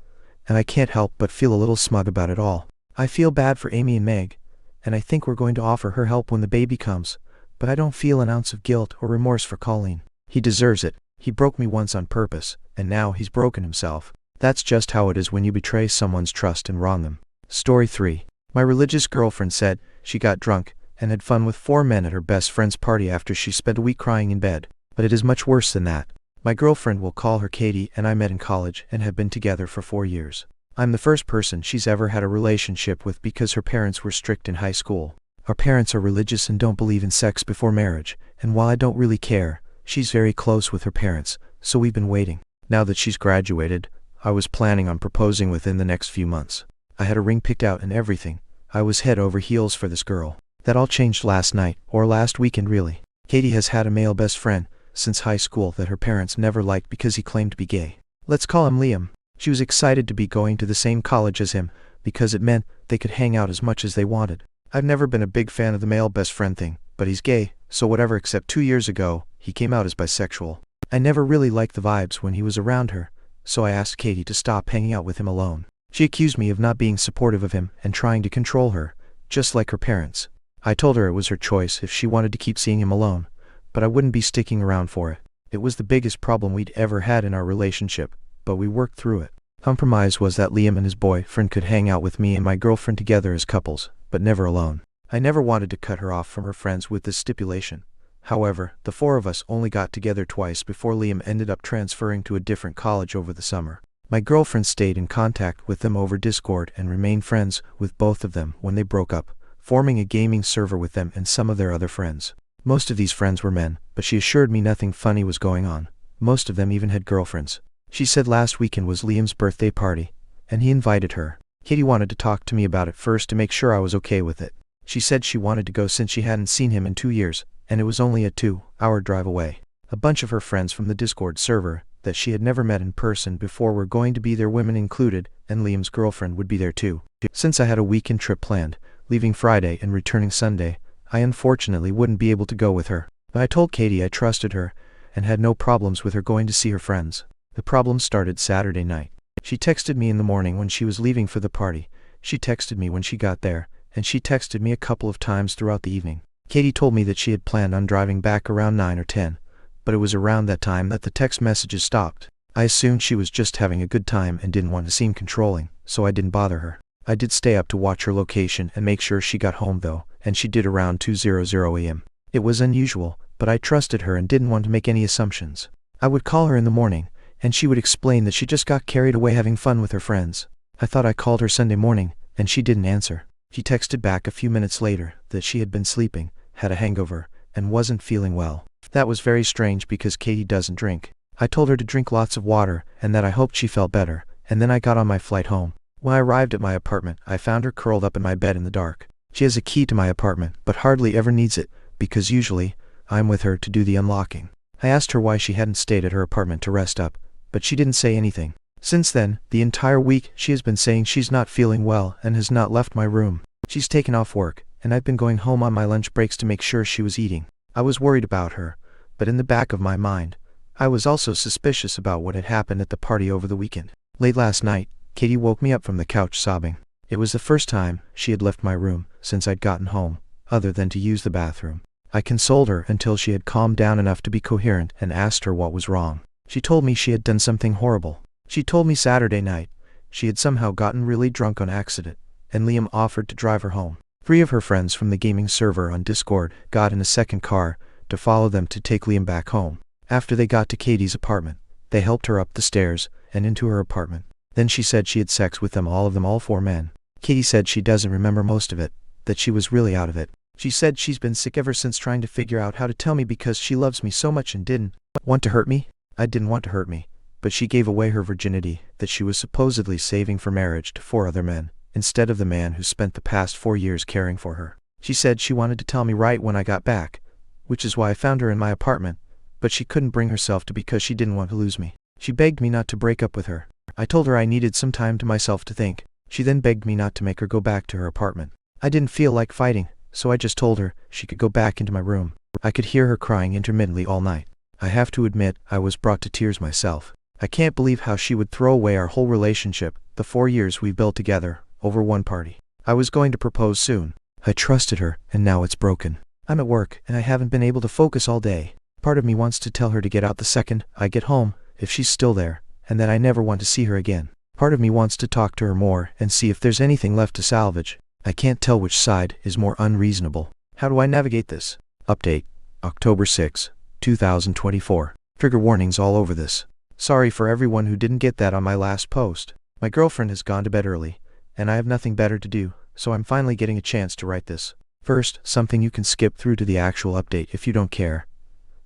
S1: and I can't help but feel a little smug about it all. I feel bad for Amy and Meg, and I think we're going to offer her help when the baby comes, but I don't feel an ounce of guilt or remorse for Colleen. He deserves it. He broke me once on purpose, and now he's broken himself. That's just how it is when you betray someone's trust and wrong them. Story 3. My religious girlfriend said she got drunk and had fun with 4 men at her best friend's party after she spent a week crying in bed. But it is much worse than that. My girlfriend, will call her Katie, and I met in college and have been together for 4 years. I'm the first person she's ever had a relationship with because her parents were strict in high school. Our parents are religious and don't believe in sex before marriage, and while I don't really care, she's very close with her parents, so we've been waiting. Now that she's graduated, I was planning on proposing within the next few months. I had a ring picked out and everything. I was head over heels for this girl. That all changed last night, or last weekend really. Katie has had a male best friend since high school that her parents never liked because he claimed to be gay. Let's call him Liam. She was excited to be going to the same college as him, because it meant they could hang out as much as they wanted. I've never been a big fan of the male best friend thing, but he's gay, so whatever, except 2 years ago, he came out as bisexual. I never really liked the vibes when he was around her, so I asked Katie to stop hanging out with him alone. She accused me of not being supportive of him and trying to control her, just like her parents. I told her it was her choice if she wanted to keep seeing him alone, but I wouldn't be sticking around for it. It was the biggest problem we'd ever had in our relationship, but we worked through it. Compromise was that Liam and his boyfriend could hang out with me and my girlfriend together as couples, but never alone. I never wanted to cut her off from her friends with this stipulation. However, the 4 of us only got together twice before Liam ended up transferring to a different college over the summer. My girlfriend stayed in contact with them over Discord and remained friends with both of them when they broke up, forming a gaming server with them and some of their other friends. Most of these friends were men, but she assured me nothing funny was going on. Most of them even had girlfriends. She said last weekend was Liam's birthday party, and he invited her. Katie wanted to talk to me about it first to make sure I was okay with it. She said she wanted to go since she hadn't seen him in 2 years, and it was only a 2-hour drive away. A bunch of her friends from the Discord server that she had never met in person before were going to be there, women included, and Liam's girlfriend would be there too. Since I had a weekend trip planned, leaving Friday and returning Sunday, I unfortunately wouldn't be able to go with her. But I told Katie I trusted her and had no problems with her going to see her friends. The problem started Saturday night. She texted me in the morning when she was leaving for the party. She texted me when she got there, and she texted me a couple of times throughout the evening. Katie told me that she had planned on driving back around 9 or 10, but it was around that time that the text messages stopped. I assumed she was just having a good time and didn't want to seem controlling, so I didn't bother her. I did stay up to watch her location and make sure she got home though, and she did around 2:00 a.m. It was unusual, but I trusted her and didn't want to make any assumptions. I would call her in the morning, and she would explain that she just got carried away having fun with her friends. I thought I called her Sunday morning, and she didn't answer. She texted back a few minutes later that she had been sleeping, had a hangover, and wasn't feeling well. That was very strange because Katie doesn't drink. I told her to drink lots of water and that I hoped she felt better, and then I got on my flight home. When I arrived at my apartment, I found her curled up in my bed in the dark. She has a key to my apartment, but hardly ever needs it, because usually, I'm with her to do the unlocking. I asked her why she hadn't stayed at her apartment to rest up, but she didn't say anything. Since then, the entire week, she has been saying she's not feeling well and has not left my room. She's taken off work, and I've been going home on my lunch breaks to make sure she was eating. I was worried about her, but in the back of my mind, I was also suspicious about what had happened at the party over the weekend. Late last night, Katie woke me up from the couch sobbing. It was the first time she had left my room since I'd gotten home, other than to use the bathroom. I consoled her until she had calmed down enough to be coherent and asked her what was wrong. She told me she had done something horrible. She told me Saturday night she had somehow gotten really drunk on accident, and Liam offered to drive her home. 3 of her friends from the gaming server on Discord got in a second car to follow them to take Liam back home. After they got to Katie's apartment, they helped her up the stairs and into her apartment. Then she said she had sex with them, all 4 men. Katie said she doesn't remember most of it, that she was really out of it. She said she's been sick ever since, trying to figure out how to tell me because she loves me so much and didn't want to hurt me. I didn't want to hurt me, but she gave away her virginity that she was supposedly saving for marriage to 4 other men, instead of the man who spent the past 4 years caring for her. She said she wanted to tell me right when I got back, which is why I found her in my apartment, but she couldn't bring herself to because she didn't want to lose me. She begged me not to break up with her. I told her I needed some time to myself to think. She then begged me not to make her go back to her apartment. I didn't feel like fighting, so I just told her she could go back into my room. I could hear her crying intermittently all night. I have to admit, I was brought to tears myself. I can't believe how she would throw away our whole relationship, the 4 years we've built together, over one party. I was going to propose soon. I trusted her, and now it's broken. I'm at work, and I haven't been able to focus all day. Part of me wants to tell her to get out the second I get home, if she's still there, and that I never want to see her again. Part of me wants to talk to her more and see if there's anything left to salvage. I can't tell which side is more unreasonable. How do I navigate this? Update. October 6, 2024. Trigger warnings all over this. Sorry for everyone who didn't get that on my last post. My girlfriend has gone to bed early, and I have nothing better to do, so I'm finally getting a chance to write this. First, something you can skip through to the actual update if you don't care.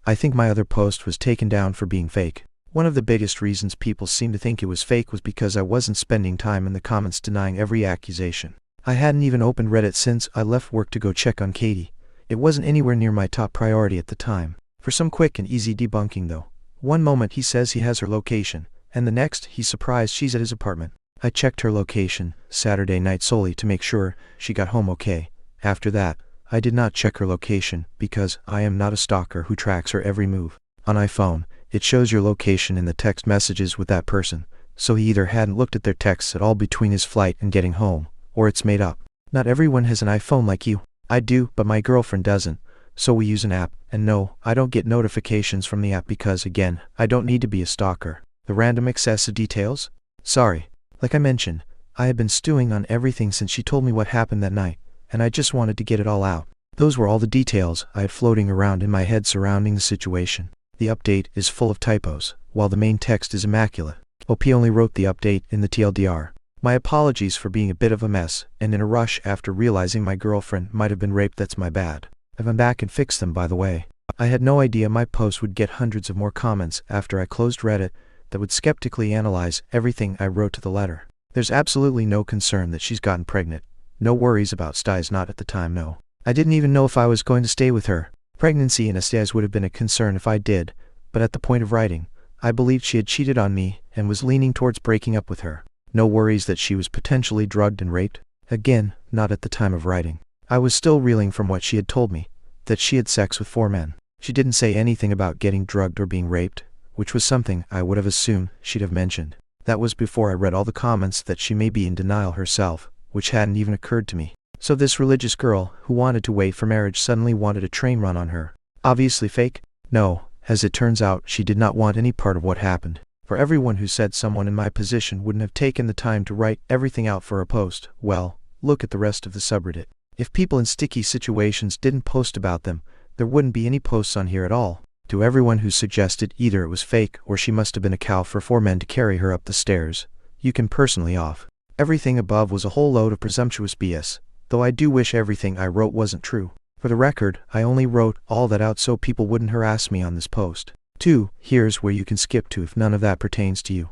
S1: I think my other post was taken down for being fake. One of the biggest reasons people seem to think it was fake was because I wasn't spending time in the comments denying every accusation. I hadn't even opened Reddit since I left work to go check on Katie. It wasn't anywhere near my top priority at the time. For some quick and easy debunking though. One moment he says he has her location, and the next he's surprised she's at his apartment. I checked her location Saturday night solely to make sure she got home okay. After that, I did not check her location because I am not a stalker who tracks her every move. On iPhone, it shows your location in the text messages with that person, so he either hadn't looked at their texts at all between his flight and getting home, or it's made up. Not everyone has an iPhone like you. I do, but my girlfriend doesn't, so we use an app, and no, I don't get notifications from the app because, again, I don't need to be a stalker. The random excessive details? Sorry. Like I mentioned, I had been stewing on everything since she told me what happened that night, and I just wanted to get it all out. Those were all the details I had floating around in my head surrounding the situation. The update is full of typos, while the main text is immaculate. OP only wrote the update in the TLDR. My apologies for being a bit of a mess, and in a rush after realizing my girlfriend might have been raped. That's my bad. I've been back and fixed them, by the way. I had no idea my post would get hundreds of more comments after I closed Reddit that would skeptically analyze everything I wrote to the letter. There's absolutely no concern that she's gotten pregnant. No worries about STIs, not at the time, no. I didn't even know if I was going to stay with her. Pregnancy and STIs would have been a concern if I did, but at the point of writing, I believed she had cheated on me and was leaning towards breaking up with her. No worries that she was potentially drugged and raped. Again, not at the time of writing. I was still reeling from what she had told me, that she had sex with 4 men. She didn't say anything about getting drugged or being raped, which was something I would have assumed she'd have mentioned. That was before I read all the comments that she may be in denial herself, which hadn't even occurred to me. So this religious girl who wanted to wait for marriage suddenly wanted a train run on her. Obviously fake? No, as it turns out, she did not want any part of what happened. For everyone who said someone in my position wouldn't have taken the time to write everything out for a post, well, look at the rest of the subreddit. If people in sticky situations didn't post about them, there wouldn't be any posts on here at all. To everyone who suggested either it was fake or she must have been a cow for 4 men to carry her up the stairs, you can personally off. Everything above was a whole load of presumptuous BS, though I do wish everything I wrote wasn't true. For the record, I only wrote all that out so people wouldn't harass me on this post. 2. Here's where you can skip to if none of that pertains to you.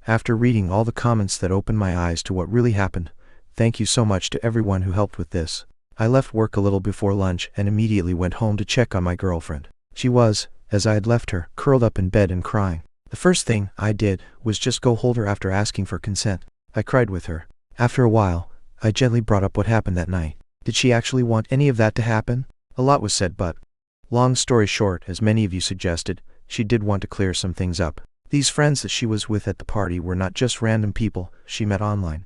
S1: After reading all the comments that opened my eyes to what really happened, thank you so much to everyone who helped with this. I left work a little before lunch and immediately went home to check on my girlfriend. She was, as I had left her, curled up in bed and crying. The first thing I did was just go hold her after asking for consent. I cried with her. After a while, I gently brought up what happened that night. Did she actually want any of that to happen? A lot was said, but long story short, as many of you suggested, she did want to clear some things up. These friends that she was with at the party were not just random people she met online.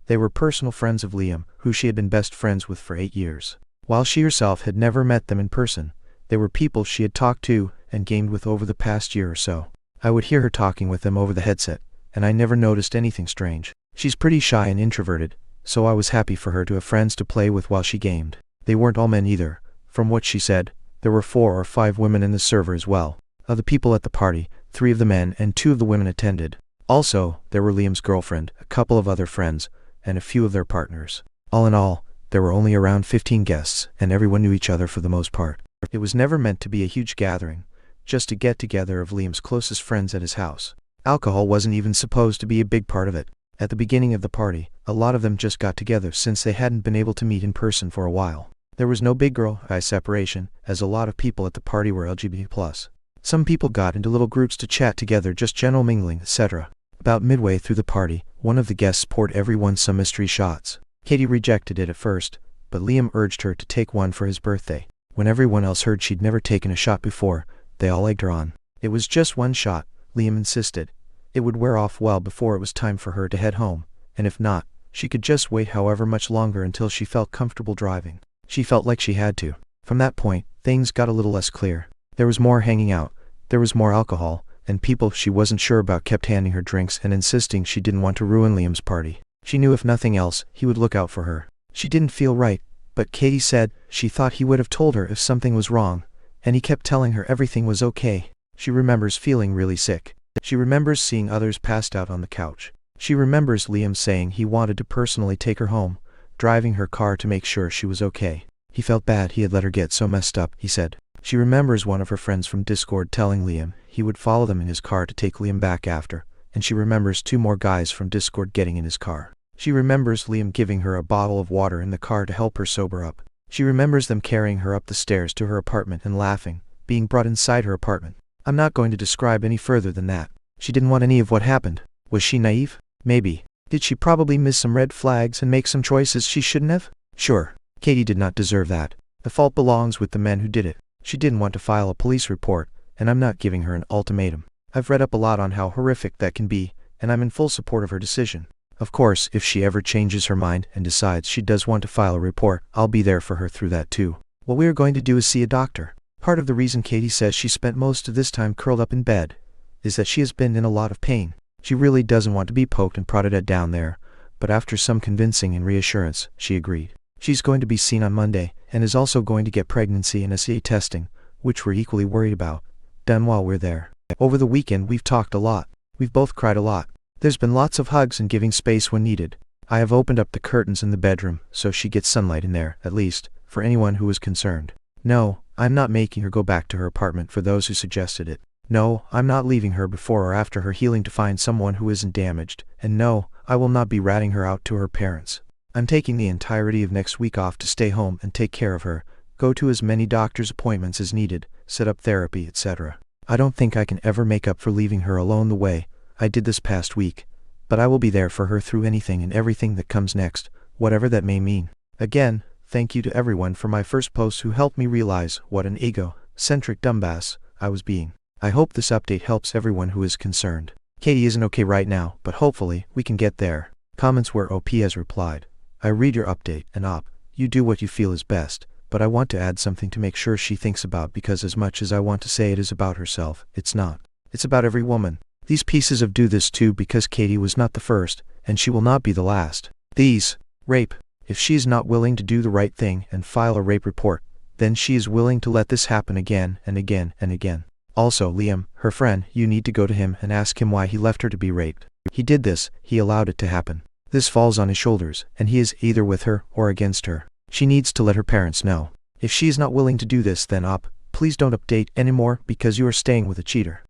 S1: They were personal friends of Liam, who she had been best friends with for 8 years. While she herself had never met them in person, they were people she had talked to and gamed with over the past year or so. I would hear her talking with them over the headset, and I never noticed anything strange. She's pretty shy and introverted, so I was happy for her to have friends to play with while she gamed. They weren't all men either. From what she said, there were 4 or 5 women in the server as well. Of the people at the party, 3 of the men and 2 of the women attended. Also, there were Liam's girlfriend, a couple of other friends, and a few of their partners. All in all, there were only around 15 guests, and everyone knew each other for the most part. It was never meant to be a huge gathering, just a get-together of Liam's closest friends at his house. Alcohol wasn't even supposed to be a big part of it. At the beginning of the party, a lot of them just got together since they hadn't been able to meet in person for a while. There was no big girl-guy separation, as a lot of people at the party were LGBT+. Some people got into little groups to chat together, just general mingling, etc. About midway through the party, one of the guests poured everyone some mystery shots. Katie rejected it at first, but Liam urged her to take one for his birthday. When everyone else heard she'd never taken a shot before, they all egged her on. It was just one shot, Liam insisted. It would wear off well before it was time for her to head home, and if not, she could just wait however much longer until she felt comfortable driving. She felt like she had to. From that point, things got a little less clear. There was more hanging out, there was more alcohol, and people she wasn't sure about kept handing her drinks and insisting she didn't want to ruin Liam's party. She knew if nothing else, he would look out for her. She didn't feel right, but Katie said she thought he would have told her if something was wrong, and he kept telling her everything was okay. She remembers feeling really sick. She remembers seeing others passed out on the couch. She remembers Liam saying he wanted to personally take her home, driving her car to make sure she was okay. He felt bad he had let her get so messed up, he said. She remembers one of her friends from Discord telling Liam he would follow them in his car to take Liam back after, and she remembers 2 more guys from Discord getting in his car. She remembers Liam giving her a bottle of water in the car to help her sober up. She remembers them carrying her up the stairs to her apartment and laughing, being brought inside her apartment. I'm not going to describe any further than that. She didn't want any of what happened. Was she naive? Maybe. Did she probably miss some red flags and make some choices she shouldn't have? Sure. Katie did not deserve that. The fault belongs with the men who did it. She didn't want to file a police report, and I'm not giving her an ultimatum. I've read up a lot on how horrific that can be, and I'm in full support of her decision. Of course, if she ever changes her mind and decides she does want to file a report, I'll be there for her through that too. What we are going to do is see a doctor. Part of the reason Katie says she spent most of this time curled up in bed is that she has been in a lot of pain. She really doesn't want to be poked and prodded at down there, but after some convincing and reassurance, she agreed. She's going to be seen on Monday, and is also going to get pregnancy and STD testing, which we're equally worried about, done while we're there. Over the weekend we've talked a lot. We've both cried a lot. There's been lots of hugs and giving space when needed. I have opened up the curtains in the bedroom, so she gets sunlight in there, at least, for anyone who is concerned. No, I'm not making her go back to her apartment for those who suggested it. No, I'm not leaving her before or after her healing to find someone who isn't damaged, and no, I will not be ratting her out to her parents. I'm taking the entirety of next week off to stay home and take care of her, go to as many doctor's appointments as needed, set up therapy, etc. I don't think I can ever make up for leaving her alone the way I did this past week, but I will be there for her through anything and everything that comes next, whatever that may mean. Again, thank you to everyone for my first post who helped me realize what an egocentric dumbass I was being. I hope this update helps everyone who is concerned. Katie isn't okay right now, but hopefully we can get there. Comments where OP has replied, I read your update, and op, you do what you feel is best, but I want to add something to make sure she thinks about, because as much as I want to say it is about herself, it's not. It's about every woman. These pieces of do this too because Katie was not the first, and she will not be the last. These, rape. If she is not willing to do the right thing and file a rape report, then she is willing to let this happen again and again and again. Also, Liam, her friend, you need to go to him and ask him why he left her to be raped. He did this, he allowed it to happen. This falls on his shoulders, and he is either with her or against her. She needs to let her parents know. If she is not willing to do this, then please don't update anymore because you are staying with a cheater.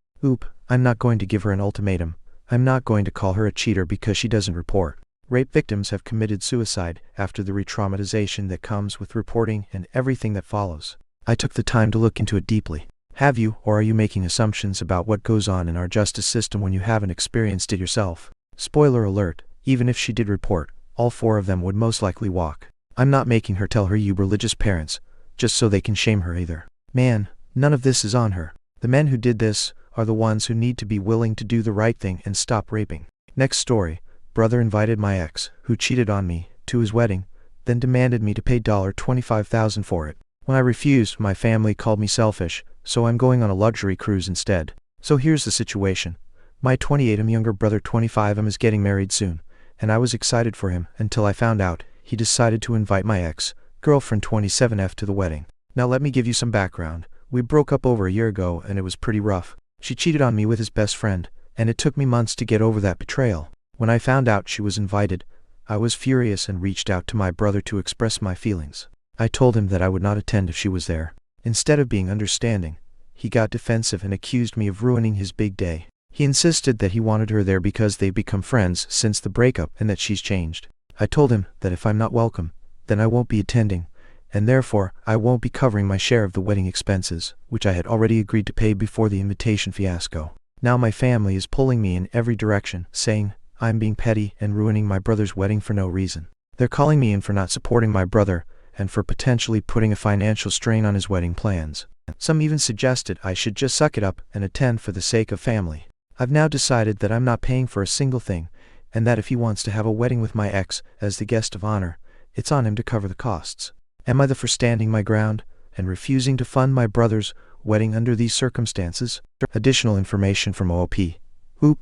S1: I'm not going to give her an ultimatum. I'm not going to call her a cheater because she doesn't report. Rape victims have committed suicide after the re-traumatization that comes with reporting and everything that follows. I took the time to look into it deeply. Have you, or are you making assumptions about what goes on in our justice system when you haven't experienced it yourself? Spoiler alert, even if she did report, all 4 of them would most likely walk. I'm not making her tell her you religious parents, just so they can shame her either. Man, none of this is on her. The men who did this are the ones who need to be willing to do the right thing and stop raping. Next story, brother invited my ex, who cheated on me, to his wedding, then demanded me to pay $25,000 for it. When I refused, my family called me selfish, so I'm going on a luxury cruise instead. So here's the situation. My 28 younger brother 25 is getting married soon, and I was excited for him until I found out he decided to invite my ex-girlfriend 27F to the wedding. Now let me give you some background. We broke up over a year ago and it was pretty rough. She cheated on me with his best friend, and it took me months to get over that betrayal. When I found out she was invited, I was furious and reached out to my brother to express my feelings. I told him that I would not attend if she was there. Instead of being understanding, he got defensive and accused me of ruining his big day. He insisted that he wanted her there because they've become friends since the breakup and that she's changed. I told him that if I'm not welcome, then I won't be attending, and therefore I won't be covering my share of the wedding expenses, which I had already agreed to pay before the invitation fiasco. Now my family is pulling me in every direction, saying I'm being petty and ruining my brother's wedding for no reason. They're calling me in for not supporting my brother, and for potentially putting a financial strain on his wedding plans. Some even suggested I should just suck it up and attend for the sake of family. I've now decided that I'm not paying for a single thing, and that if he wants to have a wedding with my ex as the guest of honor, it's on him to cover the costs. Am I the for standing my ground and refusing to fund my brother's wedding under these circumstances? Additional information from OOP.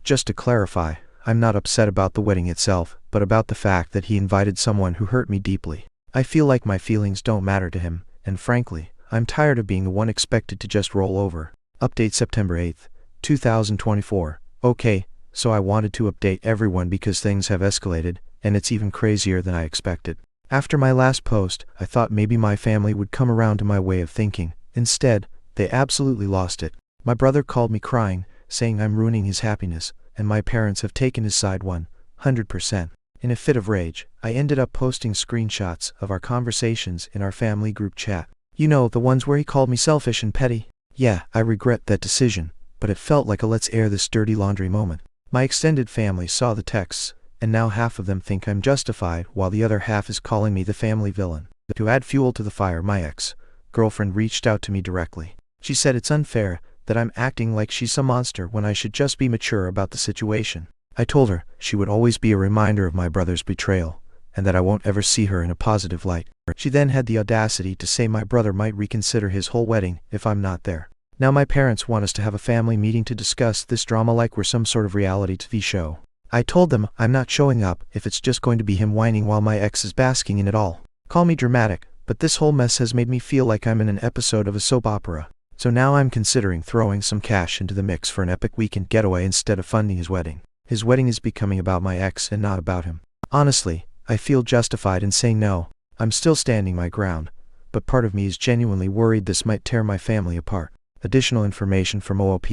S1: Just to clarify, I'm not upset about the wedding itself, but about the fact that he invited someone who hurt me deeply. I feel like my feelings don't matter to him, and frankly, I'm tired of being the one expected to just roll over. Update September 8th, 2024. Okay, so I wanted to update everyone because things have escalated, and it's even crazier than I expected. After my last post, I thought maybe my family would come around to my way of thinking. Instead, they absolutely lost it. My brother called me crying, saying I'm ruining his happiness, and my parents have taken his side 100%. In a fit of rage, I ended up posting screenshots of our conversations in our family group chat. You know, the ones where he called me selfish and petty. Yeah, I regret that decision, but it felt like a let's air this dirty laundry moment. My extended family saw the texts, and now half of them think I'm justified while the other half is calling me the family villain. To add fuel to the fire, my ex-girlfriend reached out to me directly. She said it's unfair that I'm acting like she's a monster when I should just be mature about the situation. I told her she would always be a reminder of my brother's betrayal, and that I won't ever see her in a positive light. She then had the audacity to say my brother might reconsider his whole wedding if I'm not there. Now my parents want us to have a family meeting to discuss this drama like we're some sort of reality TV show. I told them I'm not showing up if it's just going to be him whining while my ex is basking in it all. Call me dramatic, but this whole mess has made me feel like I'm in an episode of a soap opera. So now I'm considering throwing some cash into the mix for an epic weekend getaway instead of funding his wedding. His wedding is becoming about my ex and not about him. Honestly, I feel justified in saying no. I'm still standing my ground, but part of me is genuinely worried this might tear my family apart. Additional information from OOP.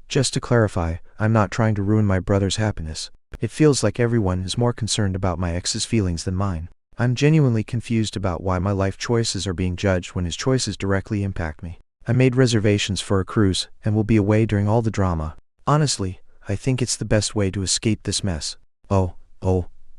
S1: Just to clarify, I'm not trying to ruin my brother's happiness. It feels like everyone is more concerned about my ex's feelings than mine. I'm genuinely confused about why my life choices are being judged when his choices directly impact me. I made reservations for a cruise and will be away during all the drama. Honestly, I think it's the best way to escape this mess.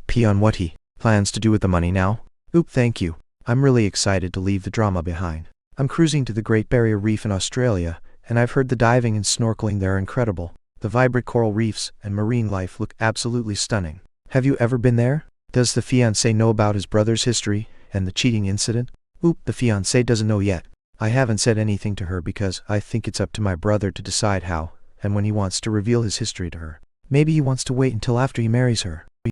S1: P on what he plans to do with the money now? Thank you. I'm really excited to leave the drama behind. I'm cruising to the Great Barrier Reef in Australia, and I've heard the diving and snorkeling there are incredible. The vibrant coral reefs and marine life look absolutely stunning. Have you ever been there? Does the fiancé know about his brother's history and the cheating incident? The fiancé doesn't know yet. I haven't said anything to her because I think it's up to my brother to decide how and when he wants to reveal his history to her. Maybe he wants to wait until after he marries her.